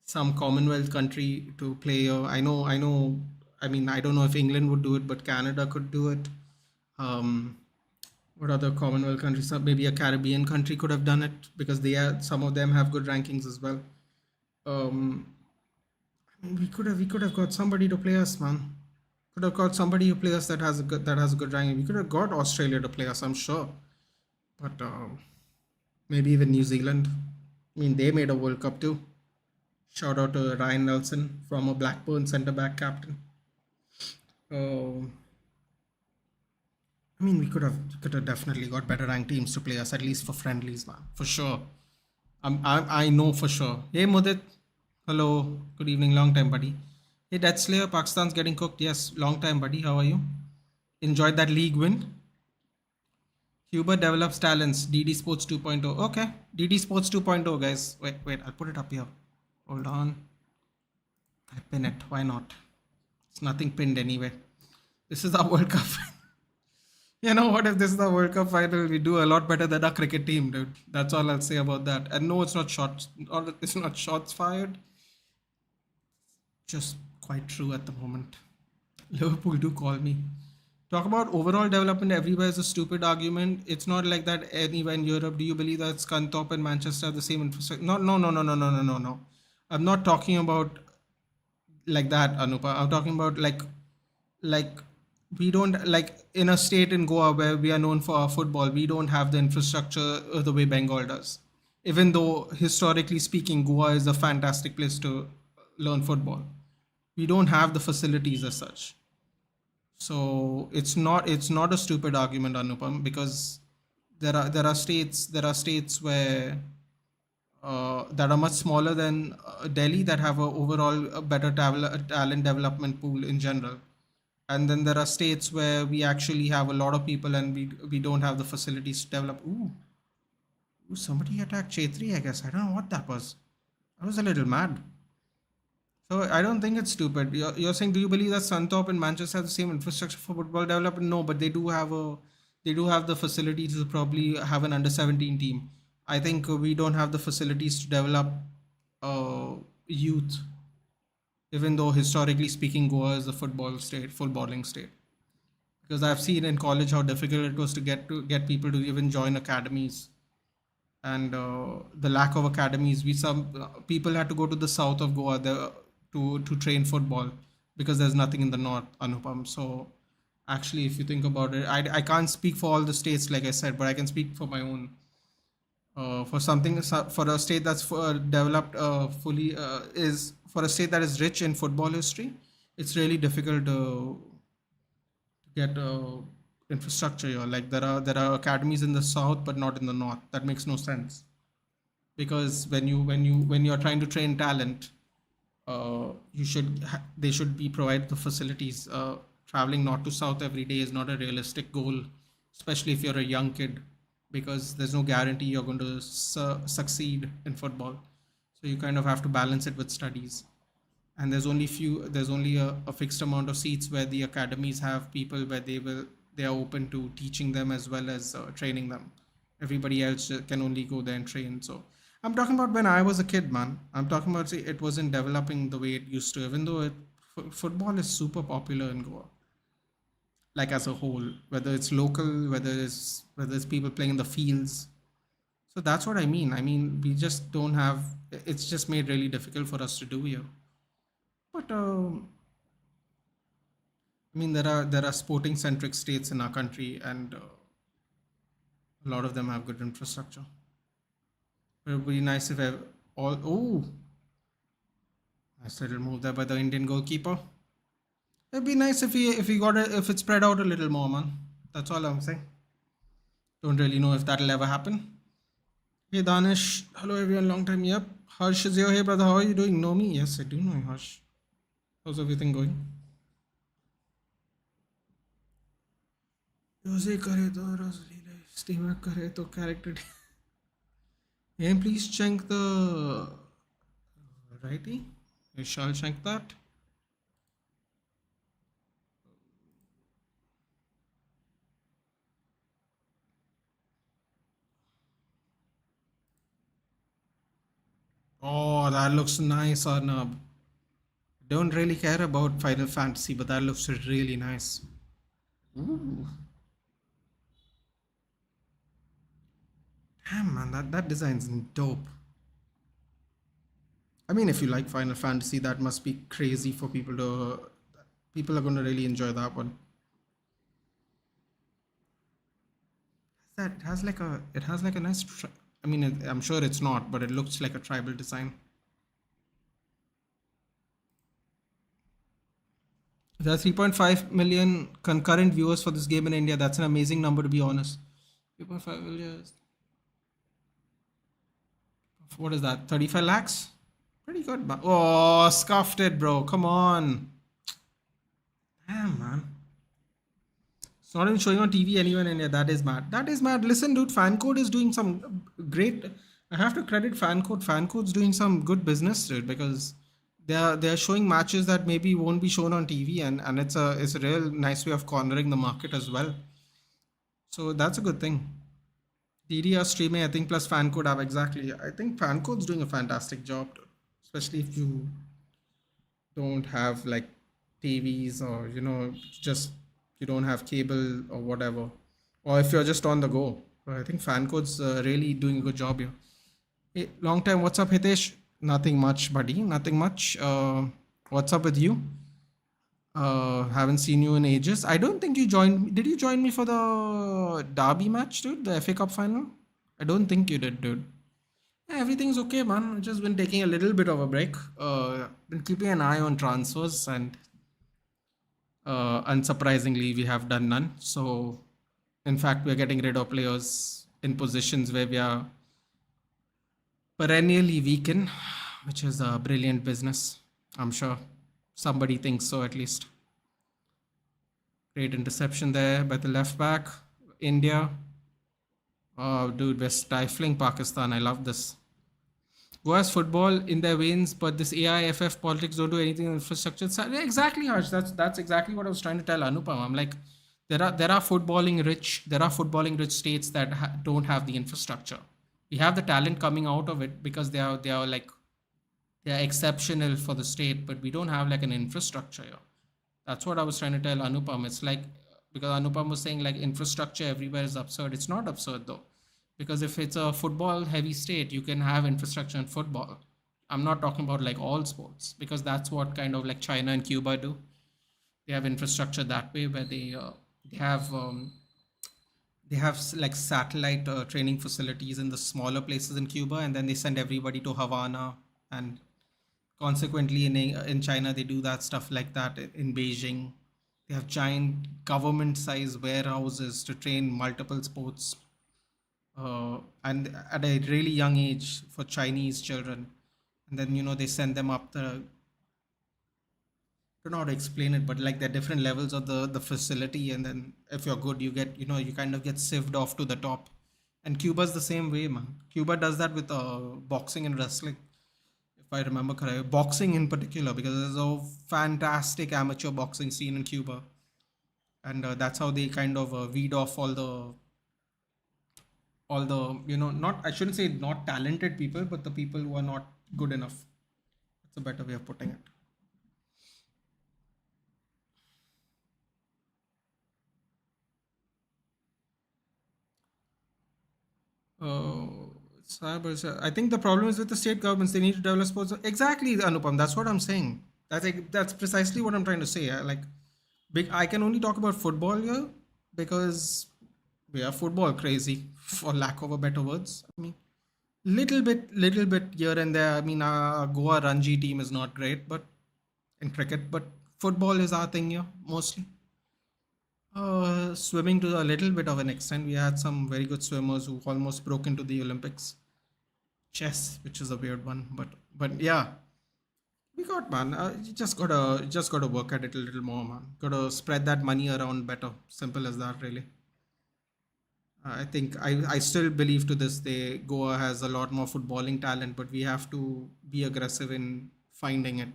some Commonwealth country to play. I know. I know. I mean, I don't know if England would do it, but Canada could do it. What other Commonwealth countries? Maybe a Caribbean country could have done it because some of them have good rankings as well. I mean, we could have got somebody to play us, man. Could have got somebody who play us that has a good ranking. We could have got Australia to play us, I'm sure. But maybe even New Zealand. I mean, they made a World Cup too. Shout out to Ryan Nelson, former Blackburn centre back captain. I mean, we could have definitely got better ranked teams to play us, at least for friendlies, man, for sure. I know for sure. Hey, Mudit. Hello. Good evening. Long time, buddy. Hey, Death Slayer. Pakistan's getting cooked. Yes, long time, buddy. How are you? Enjoyed that league win. Huber develops talents. DD Sports 2.0. Okay. DD Sports 2.0, guys. Wait. I'll put it up here. Hold on. I pin it. Why not? It's nothing pinned anyway. This is our World Cup. You know what? If this is the World Cup final, we do a lot better than our cricket team, dude. That's all I'll say about that. And no, it's not shots. Or it's not shots fired. Just quite true at the moment. Liverpool do call me. Talk about overall development everywhere is a stupid argument. It's not like that anywhere in Europe. Do you believe that Scunthorpe and Manchester have the same infrastructure? No. I'm not talking about like that, Anupa. I'm talking about like we don't, like, in a state in Goa where we are known for our football, we don't have the infrastructure the way Bengal does. Even though historically speaking, Goa is a fantastic place to learn football, we don't have the facilities as such. So it's not a stupid argument, Anupam, because there are states where that are much smaller than Delhi that have a better talent development pool in general. And then there are states where we actually have a lot of people and we don't have the facilities to develop. Ooh, somebody attacked Chetri, I guess. I don't know what that was. I was a little mad. So I don't think it's stupid. You're saying, do you believe that Scunthorpe and Manchester have the same infrastructure for football development? No, but they do have the facilities to probably have an under 17 team. I think we don't have the facilities to develop youth, even though historically speaking, Goa is a footballing state. Because I've seen in college how difficult it was to get people to even join academies, and the lack of academies. Some people had to go to the south of Goa to train football because there's nothing in the north, Anupam. So actually, if you think about it, I can't speak for all the states, like I said, but I can speak for my own. For a state that's developed fully is for a state that is rich in football history, it's really difficult to get infrastructure here. Like there are academies in the south but not in the north. That makes no sense, because when you're trying to train talent, they should be provided the facilities. traveling north to south every day is not a realistic goal, especially if you're a young kid, because there's no guarantee you're going to succeed in football. So you kind of have to balance it with studies. And there's only a fixed amount of seats where the academies have people where they are open to teaching them as well as training them. Everybody else can only go there and train. So I'm talking about when I was a kid, man. I'm talking about, say, it wasn't developing the way it used to, even though football is super popular in Goa, like as a whole, whether it's local, whether it's people playing in the fields. So that's what I mean. I mean, we just don't have. It's just made really difficult for us to do here. But I mean, there are sporting centric states in our country, and a lot of them have good infrastructure. It would be nice if all. Oh, nice little move there by the Indian goalkeeper. It'd be nice if he got it, if it spread out a little more, man. That's all I'm saying. Don't really know if that'll ever happen. Hey Danish, hello everyone, long time. Yep, Harsh is here. Hey brother, how are you doing? Know me? Yes, I do know you, Harsh. How's everything going? Jose करे तो Rosalind, Steamer करे तो character. Hey, please check the righty. I shall check that. Oh, that looks nice, Arnab. Don't really care about Final Fantasy, but that looks really nice. Ooh. Damn, man, that design's dope. I mean, if you like Final Fantasy, that must be crazy for people to. People are going to really enjoy that one. That it has like a nice. I mean, I'm sure it's not, but it looks like a tribal design. There are 3.5 million concurrent viewers for this game in India. That's an amazing number, to be honest. 3.5 million. What is that? 35 lakhs? Pretty good, man. Oh, scuffed it, bro. Come on. Damn, man. It's not even showing on TV anywhere in India. That is mad. That is mad. Listen, dude, Fancode is doing some great. I have to credit Fancode. Fancode's doing some good business, dude, because they're showing matches that maybe won't be shown on TV, and it's a real nice way of cornering the market as well. So that's a good thing. DDR streaming, I think, plus Fancode have exactly. I think Fancode's doing a fantastic job, dude, especially if you don't have like TVs, or just you don't have cable or whatever, or if you're just on the go. I think Fancode's really doing a good job here. Hey, long time. What's up, Hitesh? Nothing much, buddy. Nothing much. What's up with you? Haven't seen you in ages. I don't think you joined. Did you join me for the Derby match, dude? The FA Cup final? I don't think you did, dude. Yeah, everything's okay, man. Just been taking a little bit of a break. Been keeping an eye on transfers, and unsurprisingly, we have done none. So, in fact, we're getting rid of players in positions where we are perennially weak in, which is a brilliant business. I'm sure somebody thinks so, at least. Great interception there by the left back. India. Oh, dude, we're stifling Pakistan. I love this. Goa's football in their veins, but this AIFF politics don't do anything in infrastructure. Exactly, Harsh. That's exactly what I was trying to tell Anupam. I'm like, there are footballing rich states that don't have the infrastructure. We have the talent coming out of it because they are exceptional for the state, but we don't have like an infrastructure here. That's what I was trying to tell Anupam. It's like, because Anupam was saying like infrastructure everywhere is absurd. It's not absurd though, because if it's a football heavy state, you can have infrastructure in football. I'm not talking about like all sports, because that's what kind of like China and Cuba do. They have infrastructure that way, where they have like satellite training facilities in the smaller places in Cuba, and then they send everybody to Havana, and consequently in China they do that stuff like that in Beijing. They have giant government size warehouses to train multiple sports, and at a really young age for Chinese children, and then they send them up the don't know how to explain it, but like there are different levels of the facility, and then if you're good, you get you kind of get sieved off to the top. And Cuba's the same way, man. Cuba does that with boxing and wrestling, if I remember correctly. Boxing in particular, because there's a fantastic amateur boxing scene in Cuba, and that's how they kind of weed off all the not, I shouldn't say not talented people, but the people who are not good enough. That's a better way of putting it. Uh, I think the problem is with the state governments. They need to develop sports. Exactly, Anupam. That's what I'm saying. That's precisely what I'm trying to say. Like, big. I can only talk about football here because we are football crazy, for lack of a better words. I mean, little bit here and there. I mean, our Goa Ranji team is not great, but in cricket, but football is our thing here mostly. Swimming to a little bit of an extent. We had some very good swimmers who almost broke into the Olympics. Chess, which is a weird one, but yeah, we got, man. You just gotta work at it a little more, man. Gotta spread that money around better. Simple as that, really. I think I still believe to this day Goa has a lot more footballing talent, but we have to be aggressive in finding it.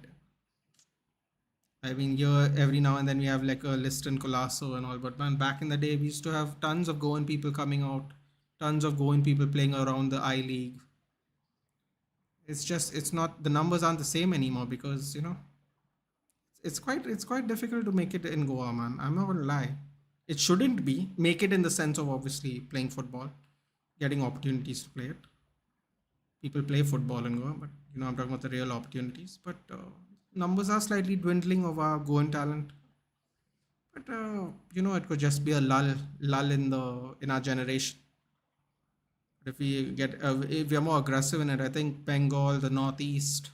I mean, here every now and then we have like a list in Colasso and all, but man, back in the day we used to have tons of Goan people coming out, tons of Goan people playing around the I League. It's just it's not, the numbers aren't the same anymore because it's quite difficult to make it in Goa, man. I'm not gonna lie. It shouldn't be make it in the sense of obviously playing football, getting opportunities to play it. People play football in Goa, but I'm talking about the real opportunities. But numbers are slightly dwindling of our Goan talent. But it could just be a lull in our generation. But if we are more aggressive in it, I think Bengal, the Northeast,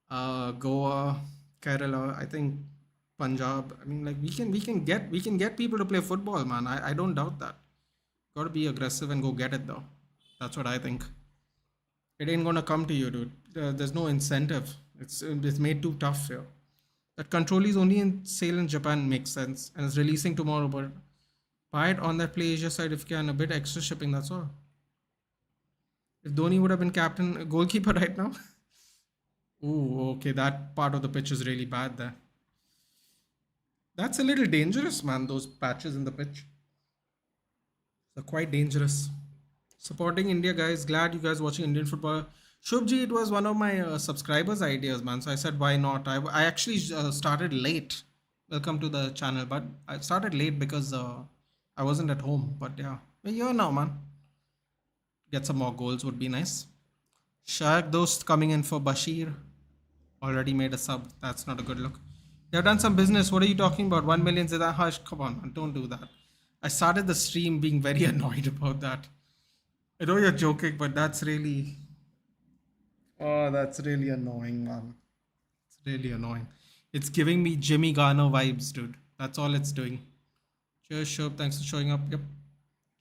Goa, Kerala, I think Punjab. I mean, like we can get people to play football, man. I don't doubt that. Got to be aggressive and go get it though. That's what I think. It ain't gonna come to you, dude. There's no incentive. It's made too tough here. That control is only in sale in Japan makes sense, and it's releasing tomorrow. But buy it on that Play Asia side if you can. A bit extra shipping. That's all. If Dhoni would have been captain, goalkeeper right now. Ooh, okay. That part of the pitch is really bad there. That's a little dangerous, man. Those patches in the pitch. They're quite dangerous. Supporting India, guys. Glad you guys watching Indian football. Shubji, it was one of my subscribers' ideas, man. So I said, why not? I actually started late. Welcome to the channel, but I started late because I wasn't at home. But yeah, we're here now, man. Get some more goals would be nice. Shaq Dost coming in for Bashir. Already made a sub. That's not a good look. They've done some business. What are you talking about? 1 million Zidane. Hush, come on, man. Don't do that. I started the stream being very annoyed about that. I know you're joking, but that's really. Oh, that's really annoying, man. It's really annoying. It's giving me Jimmy Garner vibes, dude. That's all it's doing. Cheers, Shob. Thanks for showing up. Yep.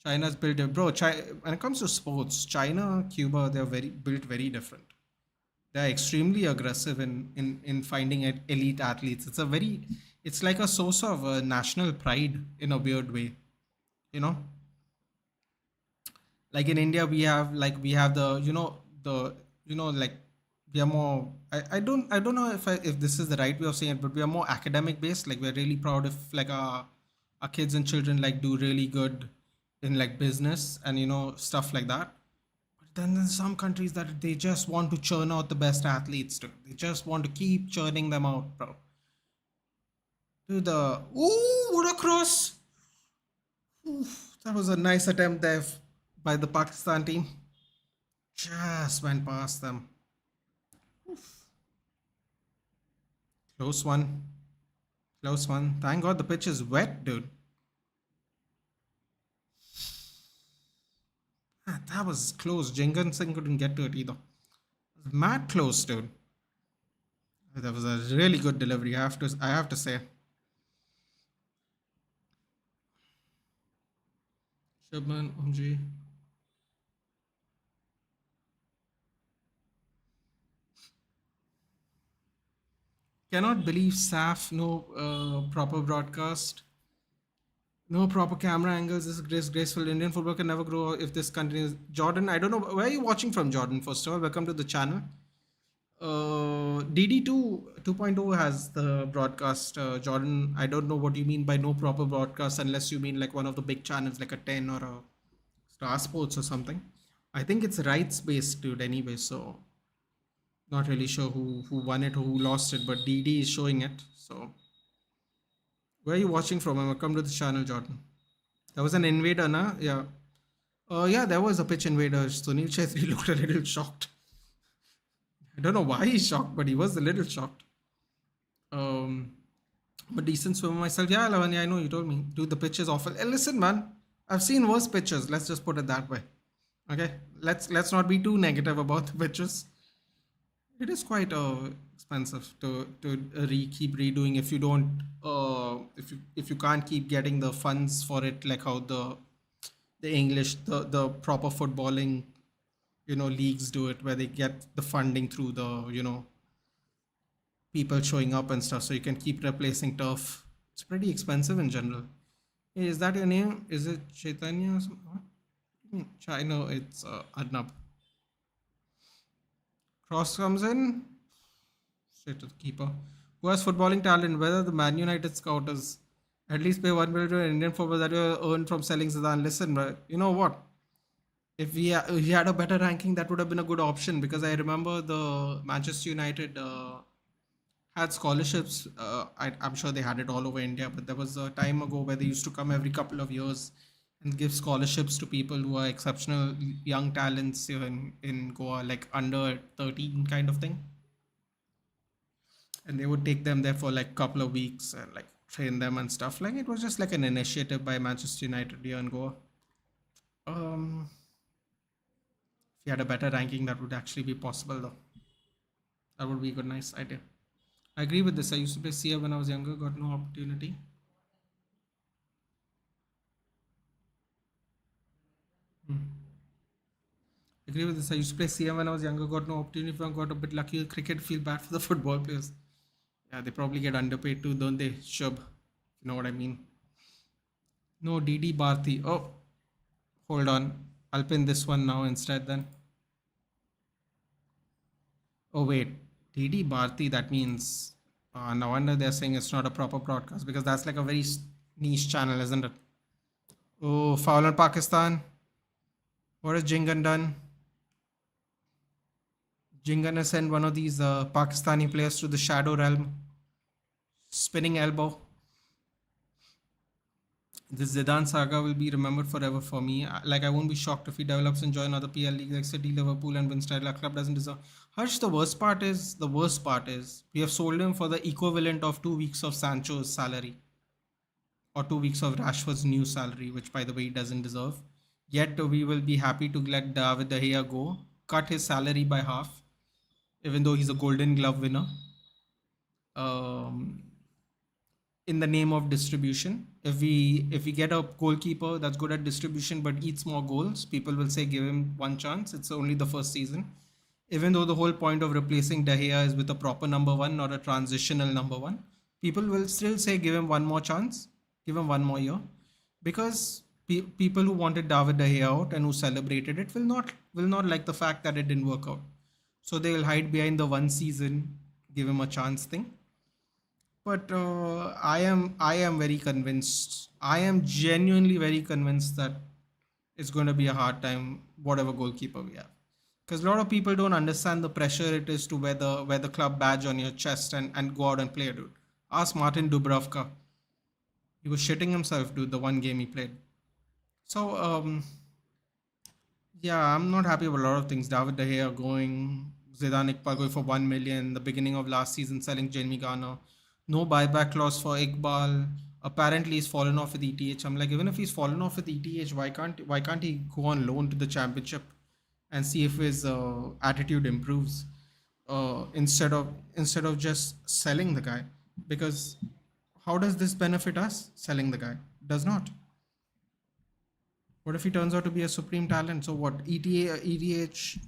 China's built it. Bro, when it comes to sports, China, Cuba, they're built very different. They're extremely aggressive in finding elite athletes. It's like a source of national pride in a weird way. You know, like in India, we have like we are more. I don't know if this is the right way of saying it, but we are more academic based. Like we're really proud if like our kids and children like do really good in like business and stuff like that. But then there's some countries that they just want to churn out the best athletes. Dude. They just want to keep churning them out, bro. To the what a cross! Oof, that was a nice attempt there by the Pakistan team. Just went past them. Oof. Close one. Close one. Thank God the pitch is wet, dude. Ah, that was close. Jenkinson couldn't get to it either. It was mad close, dude. That was a really good delivery. I have to say. Shubman, Umji. Cannot believe Saff, no proper broadcast, no proper camera angles. This is graceful. Indian football can never grow if this continues. Jordan, I don't know. Where are you watching from, Jordan? First of all, welcome to the channel. DD2 2.0 has the broadcast. Jordan, I don't know what you mean by no proper broadcast unless you mean like one of the big channels like a 10 or a Star Sports or something. I think it's rights based, dude, anyway. So not really sure who won it or who lost it, but DD is showing it. So where are you watching from? Welcome to the channel, Jordan. There was an invader, na? Yeah. Yeah, there was a pitch invader. Sunil Chhetri looked a little shocked. I don't know why he's shocked, but he was a little shocked. Um, but decent swimmer myself. Yeah, Lavanya, I know you told me. Dude, the pitch is awful. Listen, man, I've seen worse pitches. Let's just put it that way. Okay, let's not be too negative about the pitches. It is quite expensive to keep redoing if you don't if you can't keep getting the funds for it, like how the English the proper footballing leagues do it, where they get the funding through the people showing up and stuff, so you can keep replacing turf. It's pretty expensive in general. Hey, is that your name? Is it Chaitanya or something? What? I know it's Arnab. Cross comes in straight to the keeper. Who has footballing talent? Whether the Man United scouters at least pay 1 million to an Indian football that you earned from selling Zidane. Listen, bro, you know what? If he had a better ranking, that would have been a good option, because I remember the Manchester United had scholarships. I'm sure they had it all over India, but there was a time ago where they used to come every couple of years and give scholarships to people who are exceptional young talents here in Goa, like under 13 kind of thing. And they would take them there for like a couple of weeks and like train them and stuff. Like it was just like an initiative by Manchester United here in Goa. If you had a better ranking, that would actually be possible though. That would be a good, nice idea. I agree with this. I used to play CF when I was younger, got no opportunity. Agree with this. I used to play CM when I was younger, got no opportunity. If I got a bit lucky with cricket, feel bad for the football players. Yeah, they probably get underpaid too, don't they? Shub. You know what I mean? No, DD Bharti. Oh, hold on. I'll pin this one now instead then. Oh, wait. DD Bharti, that means. No wonder they're saying it's not a proper broadcast, because that's like a very niche channel, isn't it? Oh, foul on Pakistan. What has Jingan done? Jingan has sent one of these Pakistani players to the shadow realm. Spinning elbow. This Zidane saga will be remembered forever for me. Like, I won't be shocked if he develops and join other PL leagues like City, Liverpool, and wins title. Our club doesn't deserve. Harsh, the worst part is we have sold him for the equivalent of 2 weeks of Sancho's salary, or 2 weeks of Rashford's new salary, which by the way he doesn't deserve. Yet we will be happy to let David De Gea go, cut his salary by half, even though he's a Golden Glove winner. In the name of distribution, if we get a goalkeeper that's good at distribution but eats more goals, people will say give him one chance. It's only the first season, even though the whole point of replacing De Gea is with a proper number one, not a transitional number one. People will still say give him one more chance, give him one more year, because people who wanted David De Gea out and who celebrated it will not like the fact that it didn't work out. So they will hide behind the one season, give him a chance thing. But I am very convinced. I am genuinely very convinced that it's going to be a hard time, whatever goalkeeper we have, because a lot of people don't understand the pressure it is to wear the club badge on your chest and go out and play, dude. Ask Martin Dubravka. He was shitting himself, dude, the one game he played. So yeah, I'm not happy about a lot of things. David De Gea going, Zidane Iqbal going for 1 million. The beginning of last season selling Jamie Garner. No buyback clause for Iqbal. Apparently he's fallen off with ETH. I'm like, even if he's fallen off with ETH, why can't he go on loan to the championship and see if his attitude improves instead of just selling the guy? Because how does this benefit us? Selling the guy does not. What if he turns out to be a supreme talent? So what? ETH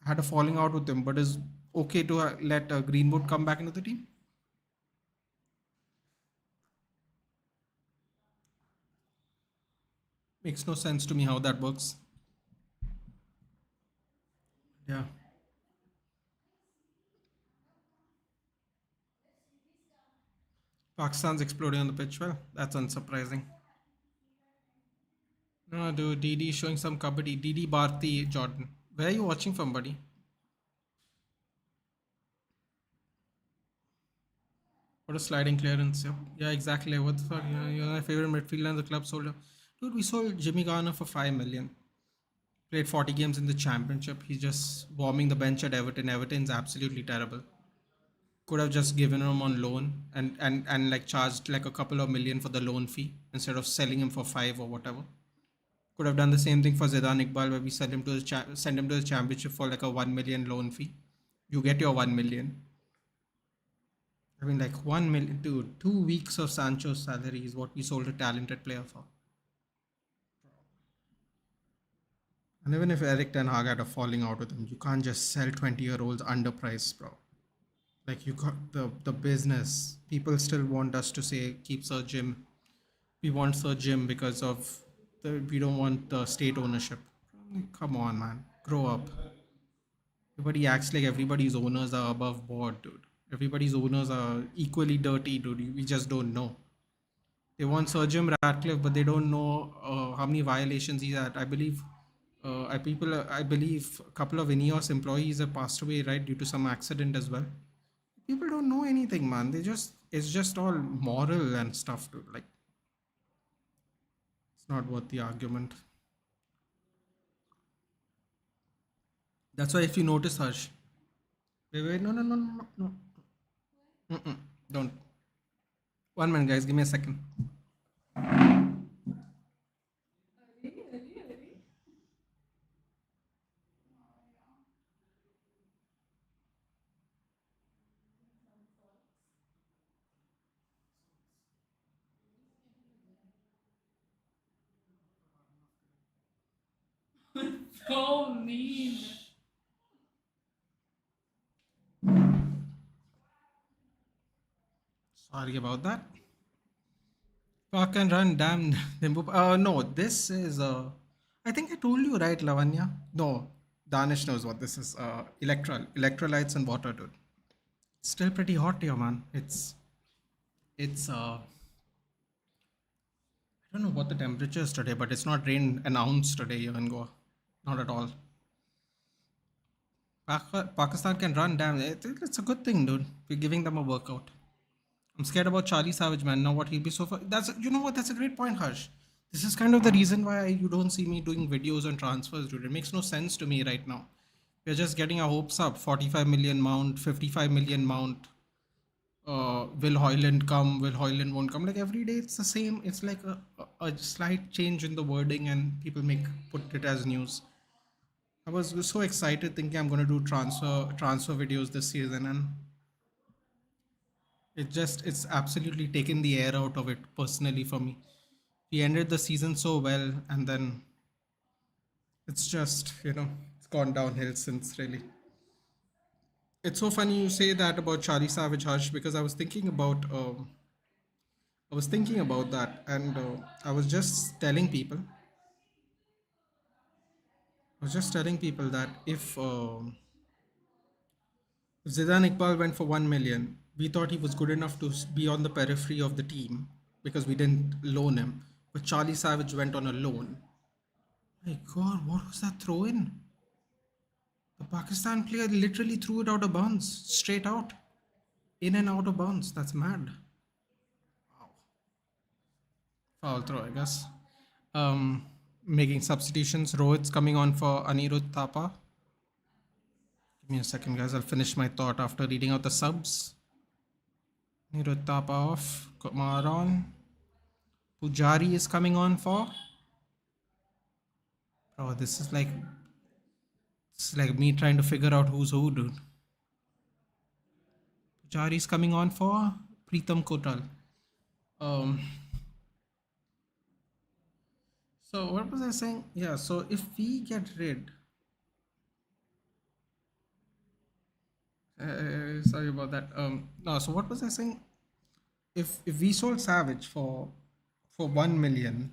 had a falling out with him, but is okay to let Greenwood come back into the team? Makes no sense to me how that works. Yeah. Pakistan's exploding on the pitch. Well, that's unsurprising. No, dude, DD showing some kabaddi. DD Bharti Jordan. Where are you watching from, buddy? What a sliding clearance. Yep. Yeah, exactly. What the fuck? You're my favorite midfielder in the club sold. Dude, we sold Jimmy Garner for 5 million. Played 40 games in the championship. He's just warming the bench at Everton. Everton's absolutely terrible. Could have just given him on loan and like charged like a couple of million for the loan fee instead of selling him for 5 or whatever. Could have done the same thing for Zidane Iqbal where we send him to the championship for like a 1 million loan fee. You get your 1 million. I mean, like 1 million, dude. 2 weeks of Sancho's salary is what we sold a talented player for. And even if Erik Ten Hag had a falling out with him, you can't just sell 20-year-olds underpriced, bro. Like you got the business. People still want us to say keep Sir Jim. We want Sir Jim because of we don't want the state ownership. Come on, man. Grow up. Everybody acts like everybody's owners are above board, dude. Everybody's owners are equally dirty, dude. We just don't know. They want Sir Jim Ratcliffe, but they don't know how many violations he's had. I believe, I believe a couple of Ineos employees have passed away, right, due to some accident as well. People don't know anything, man. It's just all moral and stuff, dude. Like, it's not worth the argument. That's why if you notice, Harsh, wait, no, no, no, no, no. Mm-mm, don't. 1 minute, guys. Give me a second. So mean. Sorry about that. Park and run, damn. No, this is. I think I told you, right, Lavanya? No, Danish knows what this is. Electrolytes and water, dude. Still pretty hot here, man. It's. I don't know what the temperature is today, but it's not rained an ounce today here in Goa. Not at all. Pakistan can run, damn. It's a good thing, dude. We're giving them a workout. I'm scared about Charlie Savage, man. Now what he'll be so far. That's you know what? That's a great point, Harsh. This is kind of the reason why you don't see me doing videos on transfers, dude. It makes no sense to me right now. We're just getting our hopes up. 45 million mount, 55 million mount. Will Hoyland come? Will Hoyland won't come? Like every day, it's the same. It's like a slight change in the wording, and people put it as news. I was so excited thinking I'm going to do transfer videos this season, and it's absolutely taken the air out of it personally for me. We ended the season so well, and then it's just it's gone downhill since, really. It's so funny you say that about Charlie Savage, Harsh, because I was thinking about that, and I was just telling people that if Zidane Iqbal went for 1 million, we thought he was good enough to be on the periphery of the team because we didn't loan him. But Charlie Savage went on a loan. My God, what was that throw in? The Pakistan player literally threw it out of bounds, straight out, in and out of bounds. That's mad. Wow. Foul throw, I guess. Making substitutions. Rohit's coming on for Anirudh Thapa. Give me a second, guys. I'll finish my thought after reading out the subs. Anirudh Thapa off. Kumar on. Pujari is coming on for. Oh, this is like me trying to figure out who's who, dude. Pujari is coming on for Preetham Kotal. Um. So what was I saying? Yeah. So if we get rid, sorry about that. No. So what was I saying? If we sold Savage for 1 million,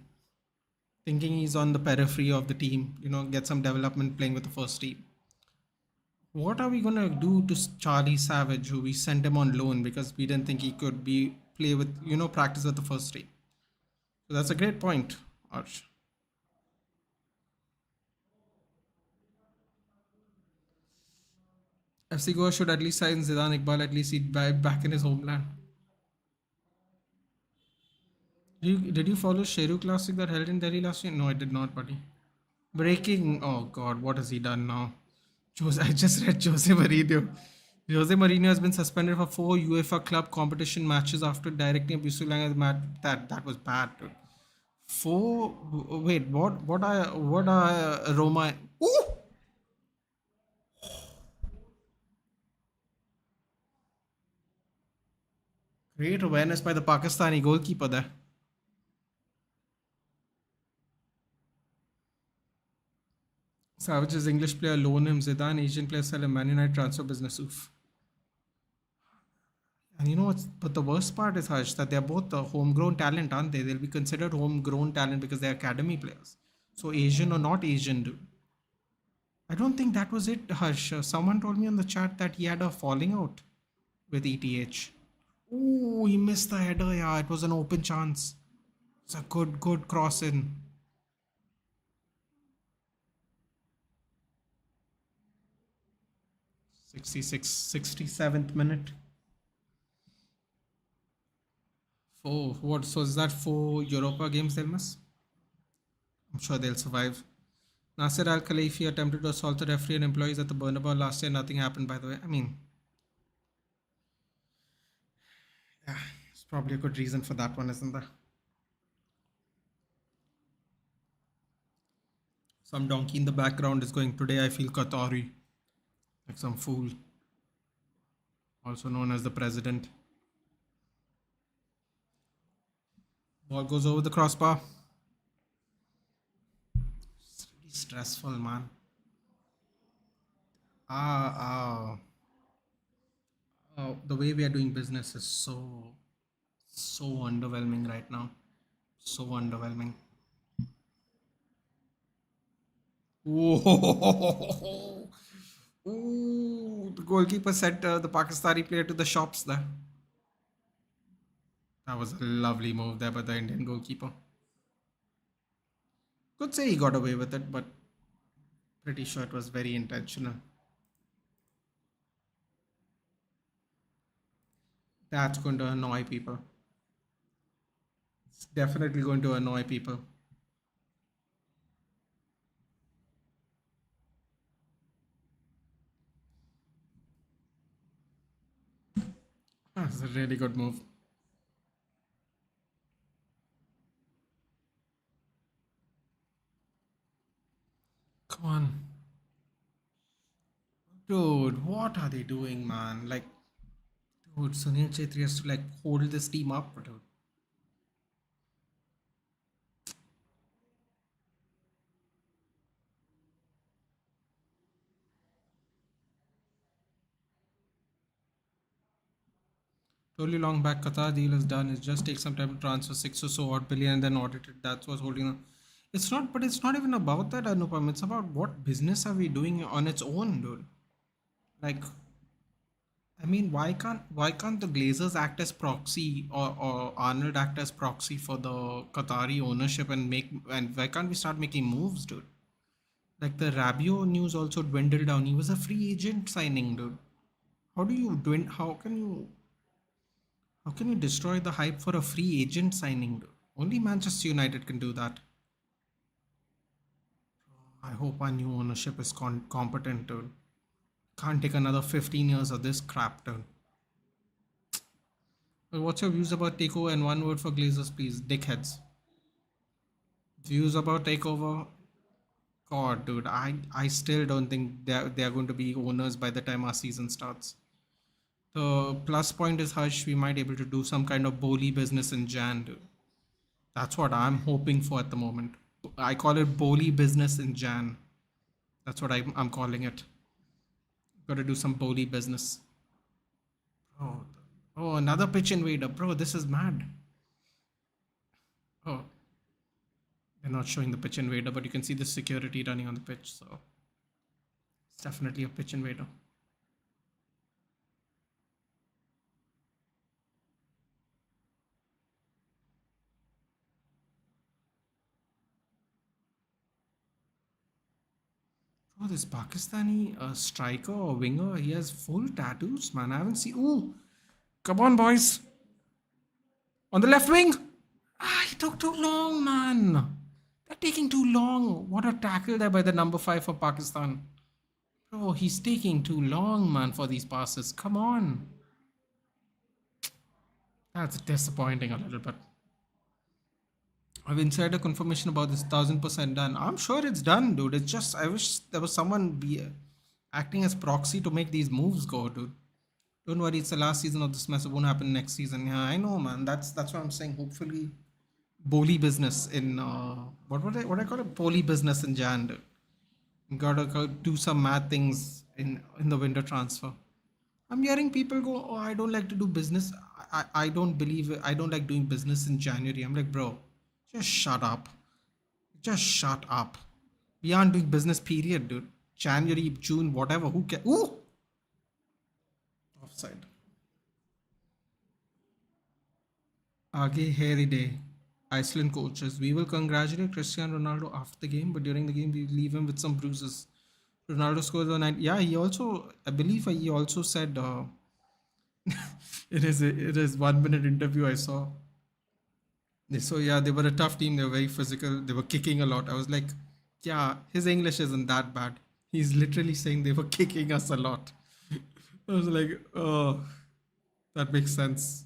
thinking he's on the periphery of the team, get some development playing with the first team. What are we gonna do to Charlie Savage, who we sent him on loan because we didn't think he could be play with, practice with the first team? So that's a great point, Arch. FC Goa should at least sign Zidane Iqbal, at least he'd back in his homeland. Did you follow Sheru Classic that held in Delhi last year? No, I did not, buddy. Breaking. Oh God, what has he done now? I just read Jose Mourinho. Jose Mourinho has been suspended for 4 UEFA club competition matches after directing abusive language. That was bad, dude. Four. Wait, what? What are Roma? Ooh! Great awareness by the Pakistani goalkeeper there. Savage's English player loan him. Zidane Asian player sell him. Man United transfer business. Oof. And you know what's, but the worst part is, Harsh, that they're both homegrown talent, aren't they? They'll be considered homegrown talent because they're academy players. So Asian or not Asian, dude. I don't think that was it, Harsh. Someone told me on the chat that he had a falling out with ETH. Ooh, he missed the header. Yeah, it was an open chance. It's a good cross in. 67th minute. Four. What? So is that 4 Europa games they'll miss? I'm sure they'll survive. Nasser Al Khalifi attempted to assault the referee and employees at the Bernabeu last year. Nothing happened, by the way. I mean, yeah, it's probably a good reason for that one, isn't there? Some donkey in the background is going, "Today I feel Qatari." Like some fool. Also known as the president. Ball goes over the crossbar. It's really stressful, man. Ah, the way we are doing business is so underwhelming right now. So underwhelming. Whoa. Ooh, the goalkeeper sent the Pakistani player to the shops there. That was a lovely move there by the Indian goalkeeper. Could say he got away with it, but pretty sure it was very intentional. That's going to annoy people. It's definitely going to annoy people. That's a really good move. Come on. Dude, what are they doing, man? Like, dude, Sunil Chetri has to like hold this team up, dude. Told you long back, Qatar deal is done. It just takes some time to transfer 6 or so odd billion and then audit it. That's what's holding on. It's not, but it's not even about that, Anupam. It's about what business are we doing on its own, dude. Like, I mean, why can't the Glazers act as proxy or Arnold act as proxy for the Qatari ownership and why can't we start making moves, dude? Like the Rabiot news also dwindled down. He was a free agent signing, dude. How do you dwindle? How can you destroy the hype for a free agent signing, dude? Only Manchester United can do that. I hope our new ownership is competent, dude. Can't take another 15 years of this crap, dude. Well, what's your views about takeover and one word for Glazers, please? Dickheads. Views about takeover? God, dude, I still don't think they're going to be owners by the time our season starts. The plus point is, Hush, we might able to do some kind of bowly business in Jan, dude. That's what I'm hoping for at the moment. I call it bowly business in Jan. That's what I'm calling it. Got to do some bowly business. Oh, oh, another pitch invader, bro. This is mad. Oh, They're not showing the pitch invader, but you can see the security running on the pitch. So it's definitely a pitch invader. Oh, this Pakistani striker or winger, he has full tattoos, man. I haven't seen. Ooh, come on, boys. On the left wing. Ah, he took too long, man. They're taking too long. What a tackle there by the number 5 for Pakistan. Bro, he's taking too long, man, for these passes. Come on. That's disappointing a little bit. I've insider confirmation about this 1000% done. I'm sure it's done, dude. It's just I wish there was someone be acting as proxy to make these moves go, dude. Don't worry, it's the last season of this mess. It won't happen next season. Yeah, I know, man. That's what I'm saying. Hopefully, Boli business in what I call it, Boli business in Jan, dude. Gotta go do some mad things in the winter transfer. I'm hearing people go, "Oh, I don't like to do business. I don't believe it. I don't like doing business in January." I'm like, bro, just shut up. Just shut up. We aren't doing business, period, dude. January, June, whatever. Who cares? Ooh! Offside. Aage hairy day. Iceland coaches. We will congratulate Cristiano Ronaldo after the game, but during the game, we leave him with some bruises. Ronaldo scores the 9. Yeah, he also, I believe he also said it is 1 minute interview I saw. So yeah, they were a tough team. They were very physical. They were kicking a lot. I was like, yeah, his English isn't that bad. He's literally saying they were kicking us a lot. I was like, oh, that makes sense.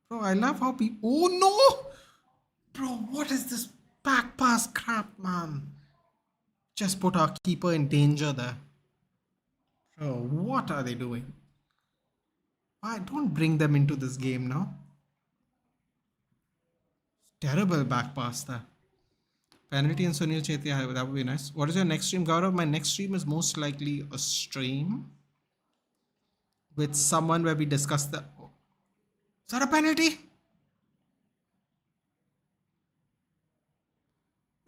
Bro, I love how people. Oh no! Bro, what is this back pass crap, man? Just put our keeper in danger there. Bro, what are they doing? Why don't bring them into this game now? Terrible back pass there. Penalty and Sunil Chetia, that would be nice. What is your next stream, Gaurav? My next stream is most likely a stream with someone where we discuss the. Is that a penalty?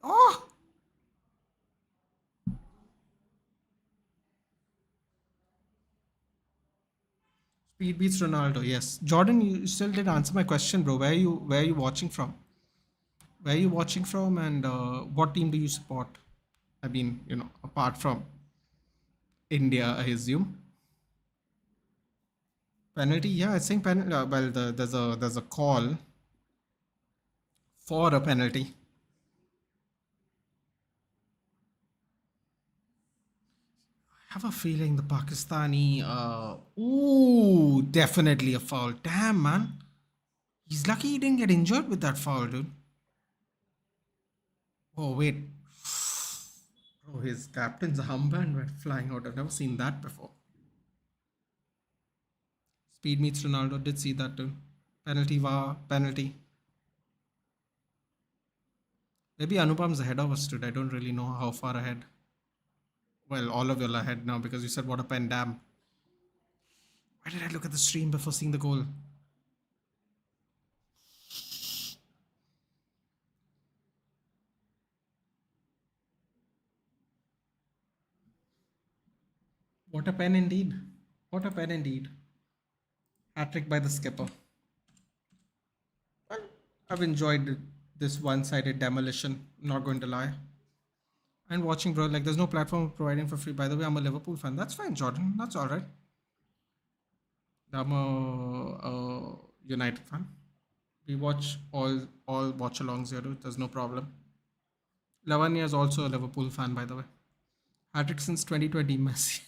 Oh! Speed beats Ronaldo, yes. Jordan, you still didn't answer my question, bro. Where are you watching from? Where are you watching from and what team do you support? I mean, apart from India, I assume. Penalty, yeah, I think penalty. Well, there's a call for a penalty. I have a feeling the Pakistani. Ooh, definitely a foul. Damn, man. He's lucky he didn't get injured with that foul, dude. Oh, wait. Oh, his captain's armband went flying out. I've never seen that before. Speed meets Ronaldo. Did see that too. Penalty, VAR, penalty. Maybe Anupam's ahead of us today. I don't really know how far ahead. Well, all of you are ahead now because you said what a pen, damn. Why did I look at the stream before seeing the goal? What a pen indeed. What a pen indeed. Hat-trick by the skipper. Well, I've enjoyed this one-sided demolition, not going to lie. And watching, bro, like there's no platform providing for free. By the way, I'm a Liverpool fan. That's fine, Jordan. That's all right. I'm a United fan. We watch all watch-alongs here, dude. There's no problem. Lavanya is also a Liverpool fan, by the way. Hat-trick since 2020, Messi.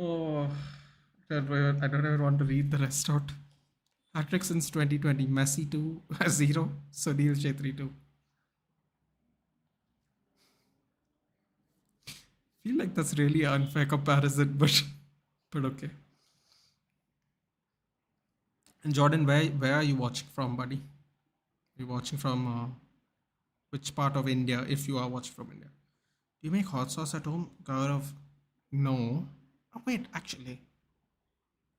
Oh, I don't even want to read the rest out. Hat-trick since 2020, Messi 2, 0, Sunil Chetri 2. Feel like that's really an unfair comparison, but okay. And Jordan, where are you watching from, buddy? Are you watching from which part of India, if you are watching from India? Do you make hot sauce at home, Gaurav? No. Oh, wait, actually.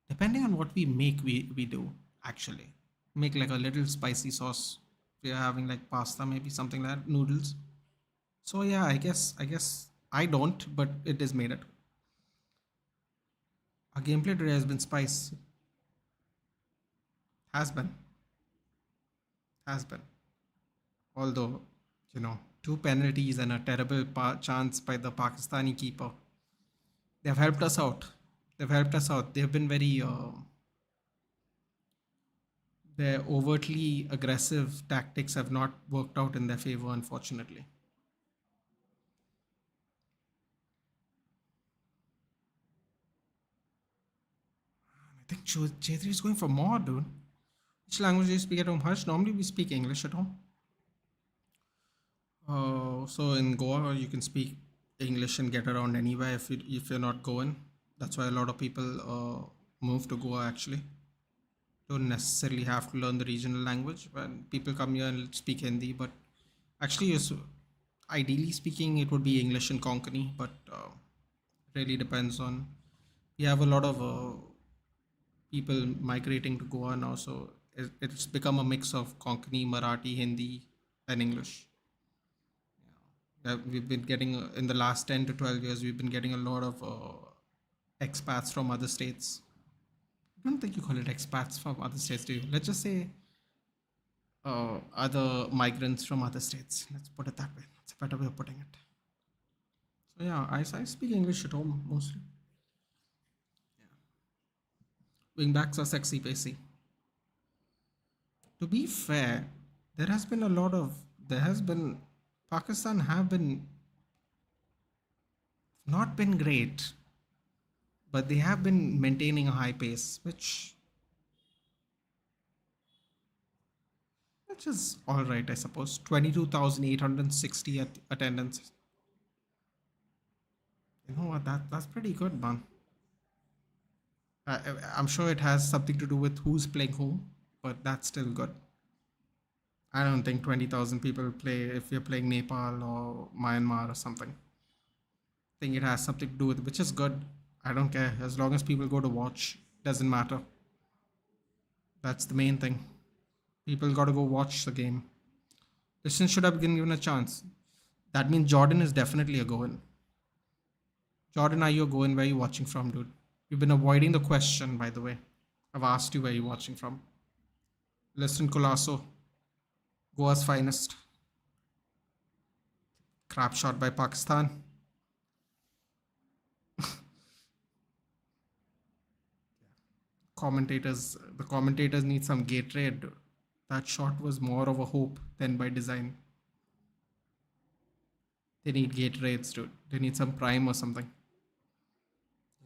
Depending on what we make, we do, actually. Make like a little spicy sauce. If you're having like pasta, maybe something like that, noodles. So yeah, I guess I don't, but it is made it. Our gameplay today has been spice. Has been. Has been. Although, two penalties and a terrible chance by the Pakistani keeper. They've helped us out. They've helped us out. They've been very their overtly aggressive tactics have not worked out in their favor, unfortunately. I think Chetri is going for more, dude. Which language do you speak at home? Harsh, normally we speak English at home. So in Goa, you can speak English and get around anywhere if you're not Goan. That's why a lot of people move to Goa actually. Don't necessarily have to learn the regional language. When people come here and speak Hindi, but actually, ideally speaking, it would be English and Konkani, but really depends on. We have a lot of people migrating to Goa now, so it's become a mix of Konkani, Marathi, Hindi, and English. We've been getting in the last 10 to 12 years, we've been getting a lot of expats from other states. I don't think you call it expats from other states, do you? Let's just say other migrants from other states. Let's put it that way. That's a better way of putting it. So yeah, I speak English at home mostly. Wing backs are sexy pacey. To be fair, there has been a lot of there has been Pakistan have been not been great, but they have been maintaining a high pace, which is all right, I suppose. 22,860 attendance. You know what? That's pretty good, man. I'm sure it has something to do with who's playing who, but that's still good. I don't think 20,000 people play if you're playing Nepal or Myanmar or something. I think it has something to do with it, which is good. I don't care. As long as people go to watch, doesn't matter. That's the main thing. People got to go watch the game. Listen should have been given a chance. That means Jordan is definitely a going. Jordan, are you a going? Where are you watching from, dude? You've been avoiding the question, by the way. I've asked you where you're watching from. Listen, Colasso, Goa's finest. Crap shot by Pakistan. The commentators need some Gatorade. That shot was more of a hope than by design. They need Gatorades, dude. They need some prime or something.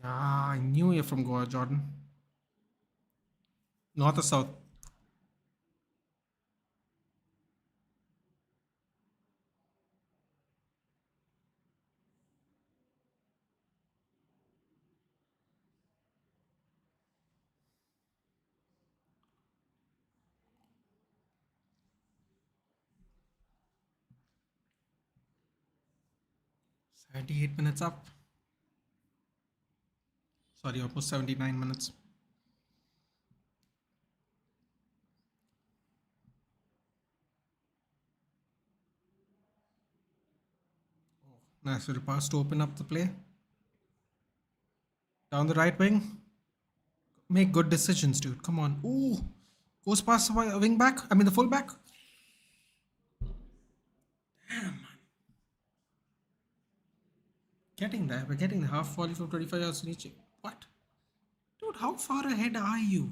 Yeah, I knew you're from Goa, Jordan. North or south? Seventy-eight minutes up. Sorry, almost 79 minutes. Nice little pass to open up the play. Down the right wing. Make good decisions, dude. Come on. Ooh. Goes past the wing back. I mean, the full back. Getting there. We're getting the half volley from 25 yards reaching. What? Dude, how far ahead are you?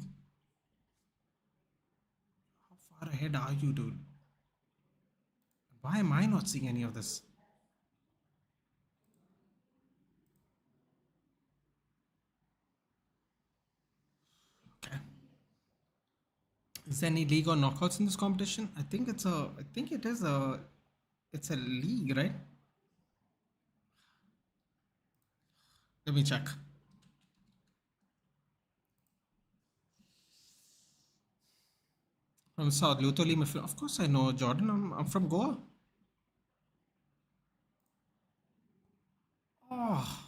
How far ahead are you, dude? Why am I not seeing any of this? Okay. Is there any league or knockouts in this competition? I think it's a league, right? Let me check. From South, Lutholi, of course I know Jordan. I'm from Goa. Oh,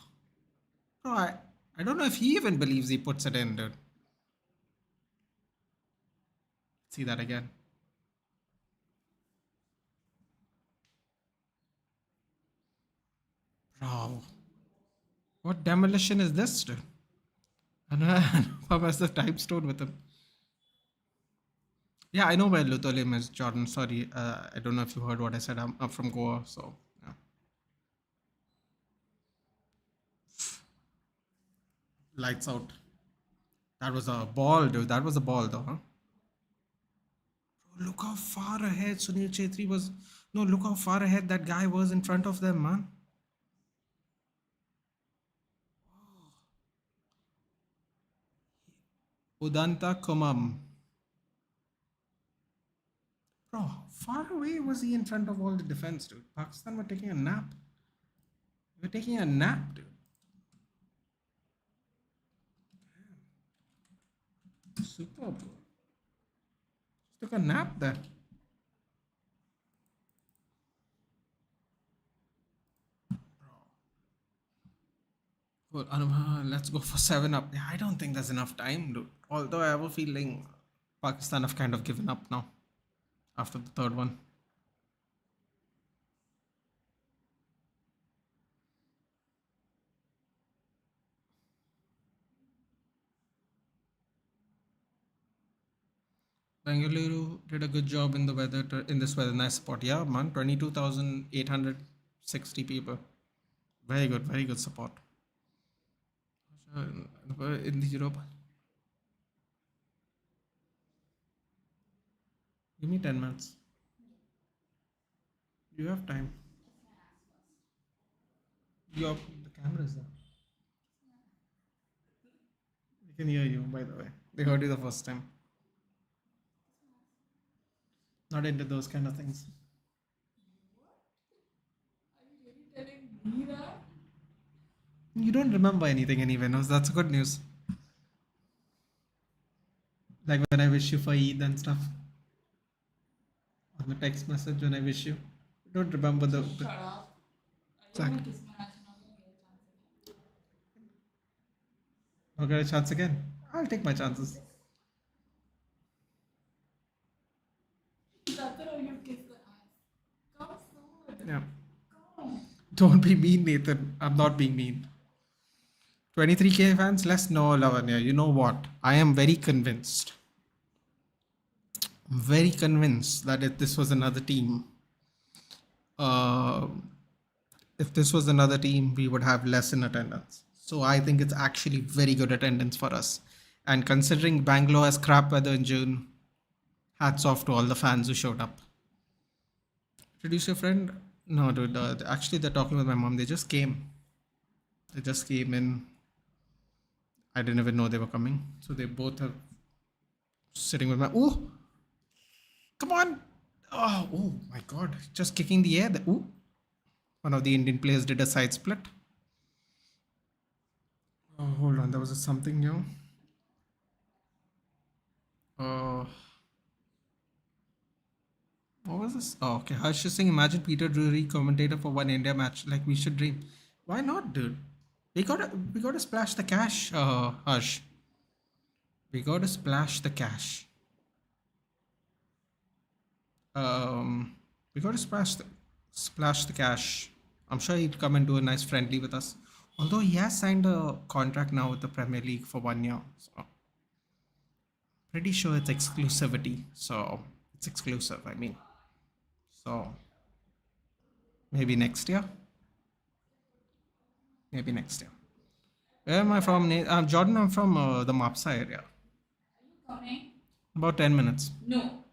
bro, I don't know if he even believes he puts it in, dude. See that again. Bro, what demolition is this, dude? And how was the time stone with him? Yeah, I know where Lutholium is, Jordan. Sorry, I don't know if you heard what I said. I'm from Goa, so yeah. Lights out. That was a ball, dude. That was a ball, though, huh? Bro, look how far ahead Sunil Chetri was. No, look how far ahead that guy was in front of them, man. Udanta Kumam. Bro, far away was he in front of all the defense, dude. Pakistan were taking a nap. They were taking a nap, dude. Superb, bro. Just took a nap there. Well, let's go for 7 up. Yeah, I don't think there's enough time, dude. Although I have a feeling Pakistan have kind of given up now after the third one. Bengaluru did a good job in the weather in this weather. Nice spot. Yeah, man. 22,860 people. Very good support. In the Europe. Give me 10 minutes. You have time. The camera is there. We can hear you, by the way. They heard you the first time. Not into those kind of things. Are you really telling me that? You don't remember anything anyway, no? That's good news. Like when I wish you for Eid and stuff. On the text message when I wish you. You don't remember the. Shut up. I don't Exactly. want this man. I'm not going to get a chance again. I'll get a chance again. I'll take my chances. That's how you kiss the ass. Come soon. Yeah. Come. Don't be mean, Nathan. I'm not being mean. 23k fans less? No, Lavanya. You know what? I am very convinced. Very convinced that if this was another team, uh, we would have less in attendance. So I think it's actually very good attendance for us. And considering Bangalore has crap weather in June, hats off to all the fans who showed up. Introduce your friend? No, dude. Actually, they're talking with my mom. They just came. They just came in. I didn't even know they were coming. So they both are sitting with my. Oh, come on! Oh my God! Just kicking the air. Ooh, one of the Indian players did a side split. Oh, hold on. There was something new. What was this? Oh, okay. Harsh is saying, imagine Peter Drury commentator for one India match. Like we should dream. Why not, dude? We gotta splash the cash, Harsh. We gotta splash the cash. We gotta splash the cash. I'm sure he'd come and do a nice friendly with us. Although he has signed a contract now with the Premier League for 1 year, so pretty sure it's exclusivity. So it's exclusive. I mean, so maybe next year. Maybe next year. Where am I from? Jordan. I'm from the Mapsa area. Coming? About 10 minutes. No.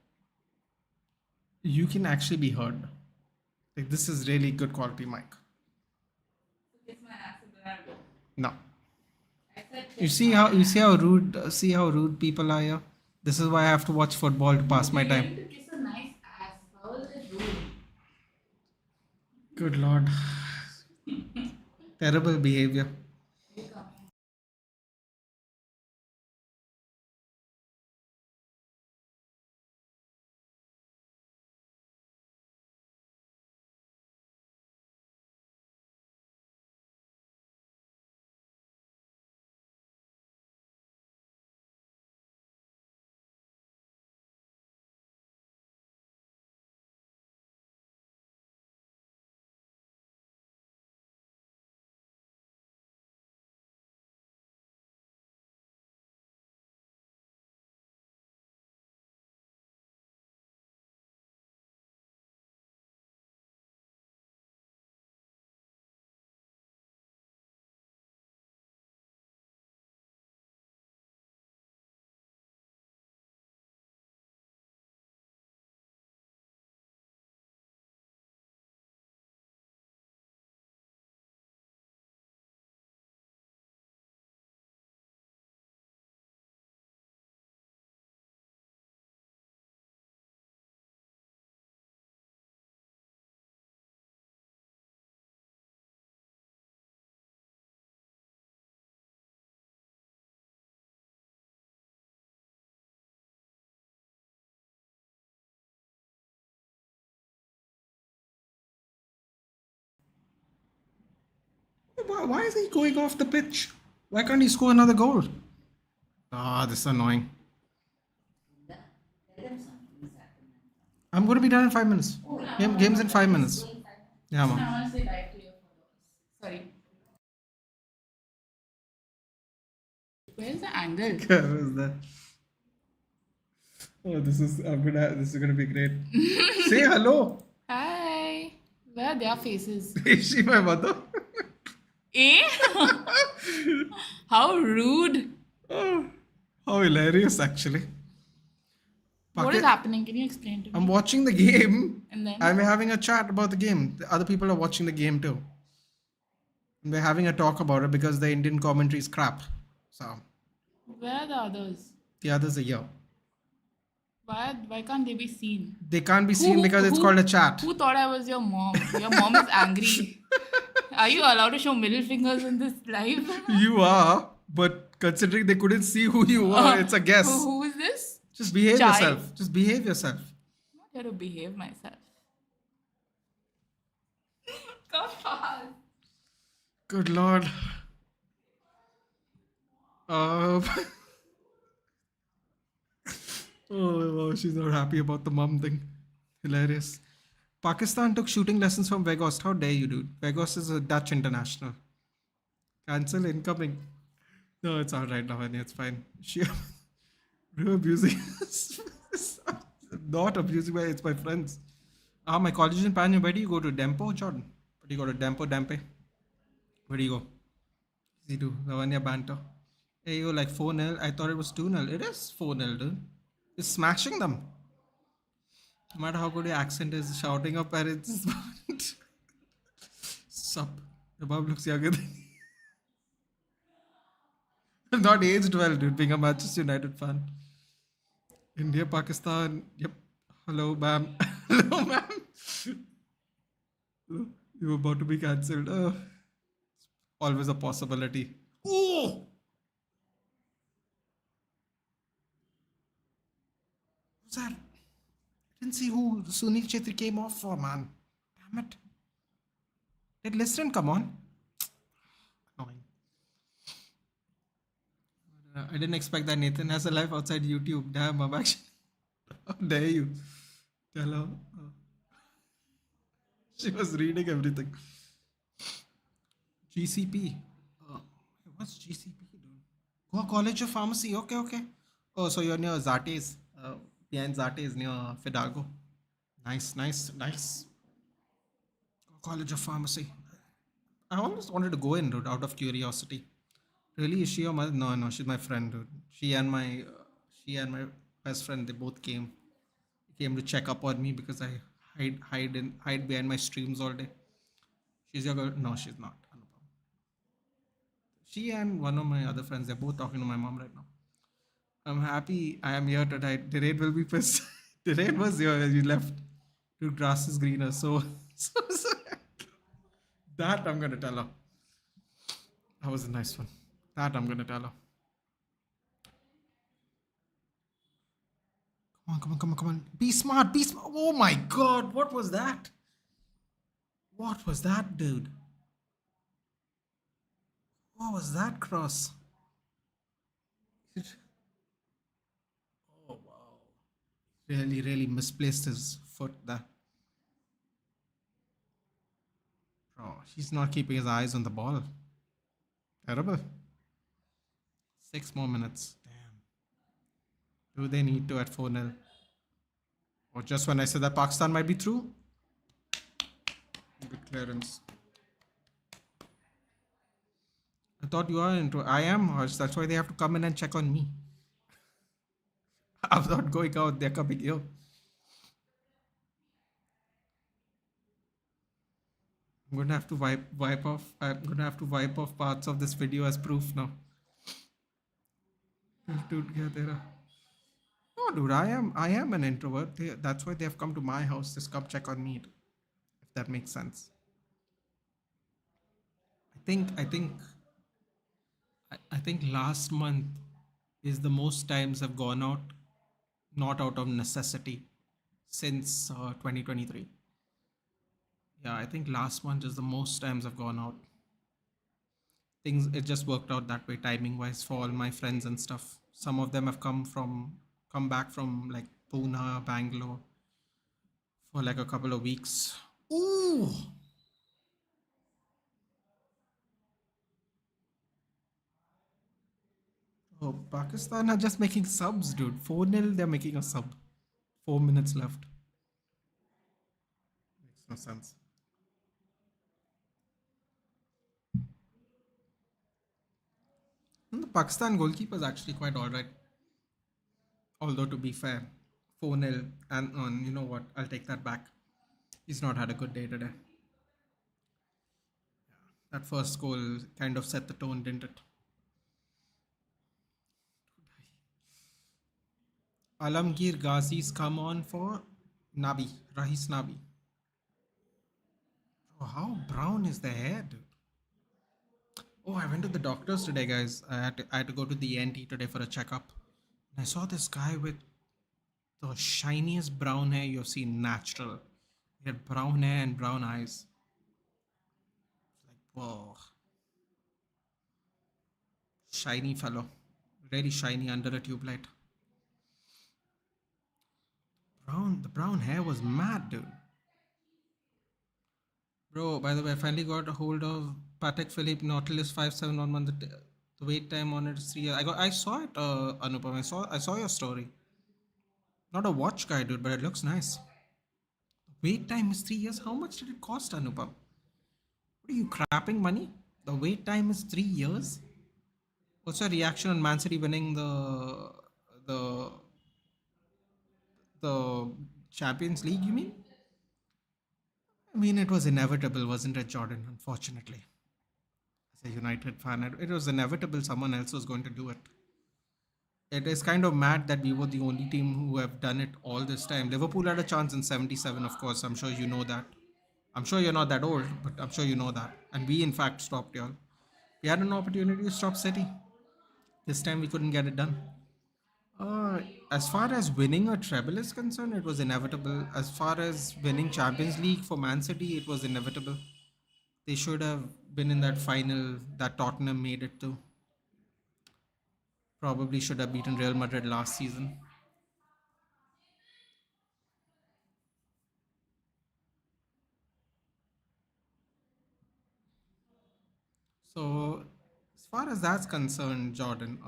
You can actually be heard. Like this is really good quality mic. Kiss my ass and then I'll go. No. I said You see how rude people are here. This is why I have to watch football to pass my You're time. going to kiss a nice ass. How is it rude? Good lord. Terrible behavior. You come. Why is he going off the pitch? Why can't he score another goal? Ah, this is annoying. I'm going to be done in 5 minutes. Game's in 5 minutes. Yeah, I man. want to say bye to your followers. Sorry. Where's the angle? Where is that? Oh, this is gonna be great. Say hello. Hi. Where are their faces? Is she my mother? Eh? How rude. Oh, how hilarious, actually. What is happening? Can you explain to me? I'm watching the game. And then? I'm having a chat about the game. The other people are watching the game too. And we're having a talk about it because the Indian commentary is crap. So Where are the others? the others are here. Why can't they be seen? They can't be seen because it's called a chat. Who thought I was your mom? Your mom is angry. Are you allowed to show middle fingers in this live? You are, but considering they couldn't see who you are, it's a guess. Who is this? Just behave Chai. yourself. Just behave yourself. I'm not here to behave myself. Come on. Good lord. Oh, wow, she's not happy about the mum thing. Hilarious. Pakistan took shooting lessons from Weghorst. How dare you, dude? Weghorst is a Dutch international. Cancel incoming. No, it's alright, Lavanya. It's fine. You're abusing. Not abusing it's my friends. My college is in Panya. Where do you go to? Dempo, Jordan? Where do you go to? Dempe? Where do you go? Easy to Lavanya banter. Hey, you like 4-0. I thought it was 2-0. It is 4-0, dude. It's smashing them. No matter how good your accent is, shouting up parents. Sup. The bub looks younger than you. Not aged well, dude, being a Manchester United fan. India, Pakistan. Yep. Hello, ma'am. Hello, ma'am. You're about to be cancelled. Always a possibility. Oh! What's that? I didn't see who Sunil Chetri came off for, man. Damn it. Did Liston come on? Annoying. I didn't expect that Nathan has a life outside YouTube. Damn, I'm actually. How dare you? Tell her. She was reading everything. GCP. What's GCP, dude? Goa College of Pharmacy. Okay. Oh, so you're near Zates. Behind Zates, near Fidago. Nice. College of Pharmacy. I almost wanted to go in, dude, out of curiosity. Really, is she your mother? No, she's my friend, dude. She and my best friend, they both came to check up on me because I hide behind my streams all day. She's your girl? No, she's not. She and one of my other friends, they're both talking to my mom right now. I'm happy I am here tonight. The rain will be pissed. The rain was here as you left. Dude, grass is greener. So that I'm gonna tell her. That was a nice one. That I'm gonna tell her. Come on. Be smart. Oh my god, what was that? What was that, dude? What was that cross? Oh wow. Really misplaced his foot there. Bro, he's not keeping his eyes on the ball. Terrible. 6 more minutes. Damn. Do they need to at 4-0? Or just when I said that Pakistan might be through? Good clearance. I thought you are into. I am, Harsh. That's why they have to come in and check on me. I'm not going out. They're coming here. I'm gonna have to wipe off. I'm gonna have to wipe off parts of this video as proof now. Dude, no, dude. I am an introvert. That's why they have come to my house. Just come check on me. If that makes sense. I think last month is the most times I've gone out, not out of necessity, since 2023. Yeah, I think last month is the most times I've gone out. things, it just worked out that way, timing wise, for all my friends and stuff. Some of them have come back from like Pune, Bangalore for like a couple of weeks. Ooh. Oh, Pakistan are just making subs, dude. 4-0, they're making a sub. 4 minutes left. Makes no sense. And the Pakistan goalkeeper is actually quite alright. Although, to be fair, 4-0, and you know what? I'll take that back. He's not had a good day today. That first goal kind of set the tone, didn't it? Alamgir Ghazi's come on for Nabi, Rahis Nabi. Oh, how brown is the hair, dude? Oh, I went to the doctor's today, guys. I had to go to the ENT today for a checkup. And I saw this guy with the shiniest brown hair you've seen natural. He had brown hair and brown eyes. Like, whoa. Shiny fellow. Very shiny under a tube light. The brown hair was mad, dude. Bro, by the way, I finally got a hold of Patek Philippe Nautilus 5711. The wait time on it is 3 years. I saw it, Anupam. I saw your story. Not a watch guy, dude, but it looks nice. Wait time is 3 years. How much did it cost, Anupam? What are you crapping money? The wait time is 3 years. What's your reaction on Man City winning the the Champions League? You mean? I mean, it was inevitable, wasn't it, Jordan? Unfortunately, as a United fan, it was inevitable. Someone else was going to do it. It is kind of mad that we were the only team who have done it all this time. Liverpool had a chance in '77, of course. I'm sure you know that. I'm sure you're not that old, but I'm sure you know that. And we, in fact, stopped y'all. We had an opportunity to stop City. This time we couldn't get it done. Uh, as far as winning a treble is concerned, it was inevitable. As far as winning Champions League for Man City, it was inevitable. They should have been in that final that Tottenham made it to. Probably should have beaten Real Madrid last season. So, as far as that's concerned, Jordan,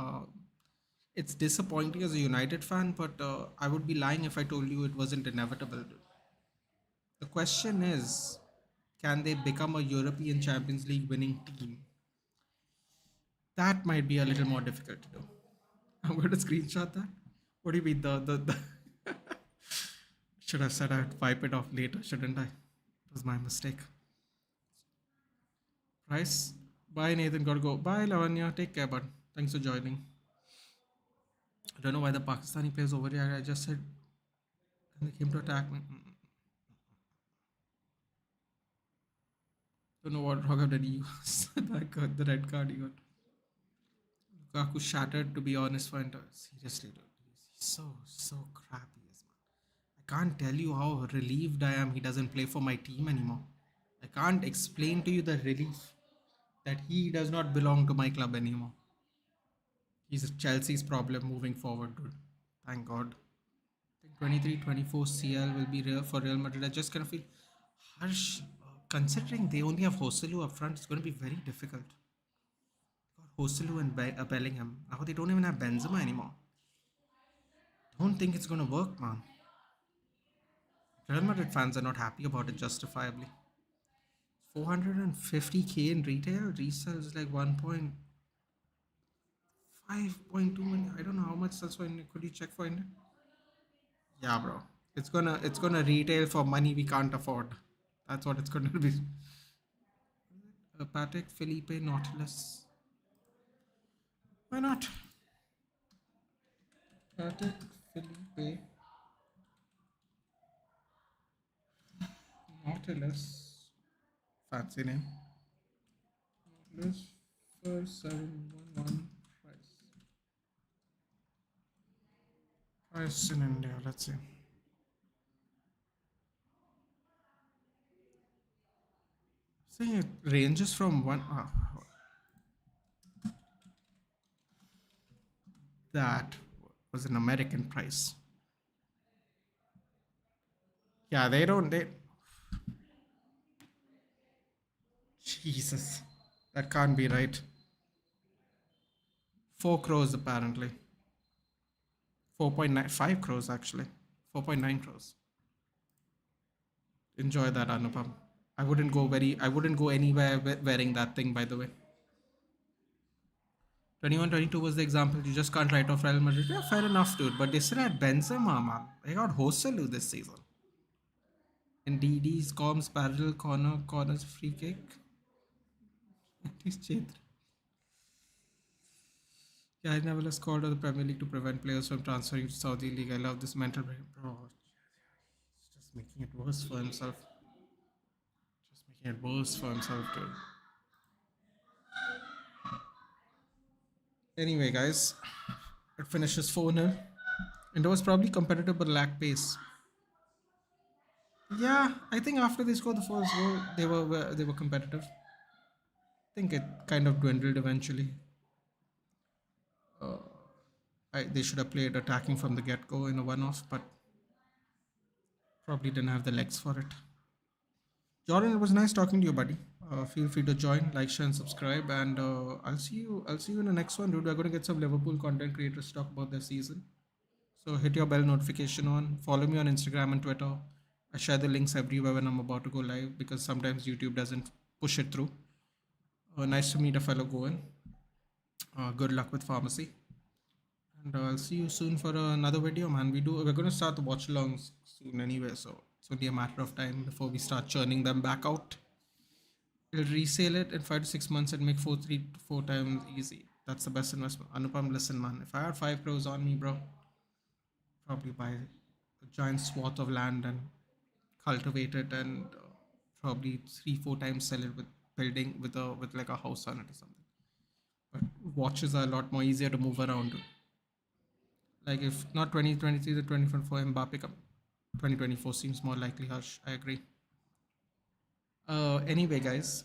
it's disappointing as a United fan, but I would be lying if I told you it wasn't inevitable. The question is, can they become a European Champions League winning team? That might be a little more difficult to do. I'm going to screenshot that. What do you mean? The should have said I'd wipe it off later, shouldn't I? It was my mistake. Price. Bye, Nathan. Gotta go. Bye, Lavanya. Take care, bud. Thanks for joining. I don't know why the Pakistani players over here. I just said, and they came to attack me. Don't know what Roger did he use. That got the red card he got. Lukaku shattered, to be honest, for entire. Seriously, dude. He's so crappy, as man. I can't tell you how relieved I am he doesn't play for my team anymore. I can't explain to you the relief that he does not belong to my club anymore. He's Chelsea's problem moving forward, dude. Thank God. I think 23-24 CL will be real for Real Madrid. I just kind of feel harsh. Considering they only have Hoselu up front, it's going to be very difficult. Got Hoselu and Bellingham. Now they don't even have Benzema anymore. Don't think it's going to work, man. Real Madrid fans are not happy about it justifiably. 450k in retail, resale is like 1.5.2 million. I don't know how much that's for. Could you check for it? Yeah, bro. It's gonna retail for money we can't afford. That's what it's gonna be. Patek Philippe Nautilus. Why not? Patek Philippe Nautilus. Fancy name. Nautilus 4711 price. Price in India. Let's see. See, it ranges from one. That was an American price. Yeah, they don't. They. Jesus, that can't be right. 4 crores apparently. 4.95 crores actually. 4.9 crores. Enjoy that, Anupam. I wouldn't go anywhere wearing that thing, by the way. 21-22 was the example. You just can't write off Real Madrid. Yeah, fair enough, dude. But they still had Benzema, man. They got Hoselu this season. And DD's comms, parallel corners, free kick. At least Chetri. Yeah, I never was called to the Premier League to prevent players from transferring to Saudi League. I love this mental break. Bro, he's just making it worse for himself. Just making it worse for himself, dude. Anyway, guys, it finishes 4-0. And it was probably competitive but lacked pace. Yeah, I think after they scored the first goal, they were competitive. I think it kind of dwindled eventually. They should have played attacking from the get-go in a one-off, but probably didn't have the legs for it. Jordan, it was nice talking to you, buddy. Feel free to join, like, share, and subscribe. And I'll see you. I'll see you in the next one, dude. We're going to get some Liverpool content creators to talk about their season. So hit your bell notification on. Follow me on Instagram and Twitter. I share the links everywhere when I'm about to go live because sometimes YouTube doesn't push it through. Nice to meet a fellow Goan. Good luck with pharmacy. And I'll see you soon for another video, man. We're going to start the watch-alongs soon anyway, so it's only a matter of time before we start churning them back out. We'll resale it in 5 to 6 months and make 4 times easy. That's the best investment. Anupam, listen, man. If I had 5 crores on me, bro, probably buy a giant swath of land and cultivate it, and probably 3-4 times sell it with building with like a house on it or something. But watches are a lot more easier to move around. Like if not 2023, the 2024 Mbappe Cup. 2024 seems more likely, Harsh. I agree. Anyway, guys,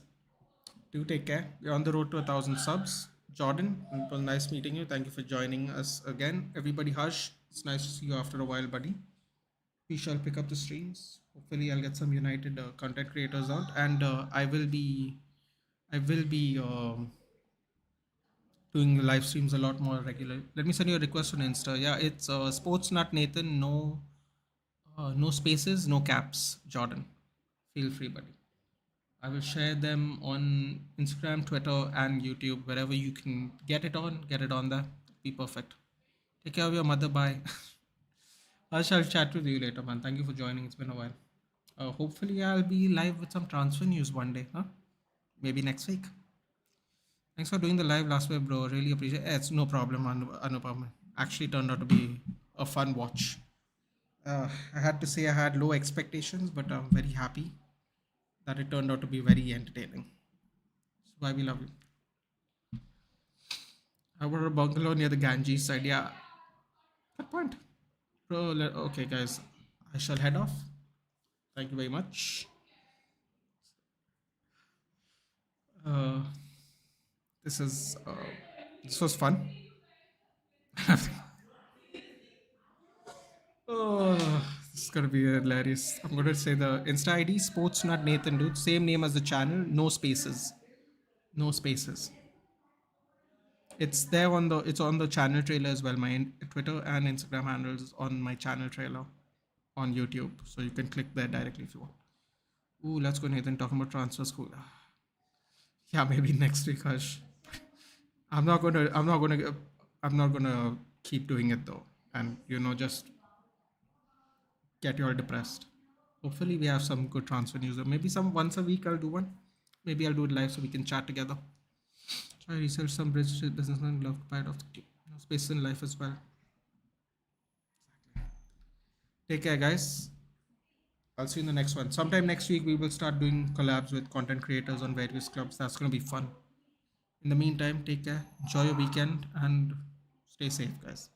do take care. We're on the road to 1,000 subs. Jordan, it was nice meeting you. Thank you for joining us again. Everybody, Harsh, it's nice to see you after a while, buddy. We shall pick up the streams. Hopefully, I'll get some United content creators out, and I will be doing live streams a lot more regular. Let me send you a request on Insta. Yeah, it's Sports Nut Nathan. No spaces, no caps. Jordan, feel free, buddy. I will share them on Instagram, Twitter, and YouTube. Wherever you can get it on there. Be perfect. Take care of your mother. Bye. I shall chat with you later, man. Thank you for joining. It's been a while. Hopefully, I'll be live with some transfer news one day, huh? Maybe next week. Thanks for doing the live last week, bro. Really appreciate it. It's no problem, Anupam. Actually turned out to be a fun watch. I had to say I had low expectations, but I'm very happy that it turned out to be very entertaining. That's why we love you. How about a bungalow near the Ganges side? Yeah, good point. Bro, okay, guys. I shall head off. Thank you very much. This was fun. Oh, this is gonna be hilarious. I'm gonna say the Insta ID Sports Not Nathan, dude. Same name as the channel. No spaces. No spaces. It's there it's on the channel trailer as well. My Twitter and Instagram handles on my channel trailer on YouTube, so you can click there directly if you want. Ooh, let's go, Nathan. Talking about transfer school. Yeah, maybe next week, Harsh. I'm not gonna keep doing it though, and just get you all depressed. Hopefully, we have some good transfer news. Or maybe once a week I'll do one. Maybe I'll do it live so we can chat together. Try research some British businessmen love part of the team. No space in life as well. Take care, guys. I'll see you in the next one. Sometime next week we will start doing collabs with content creators on various clubs. That's gonna be fun. In the meantime, take care, enjoy your weekend, and stay safe, guys.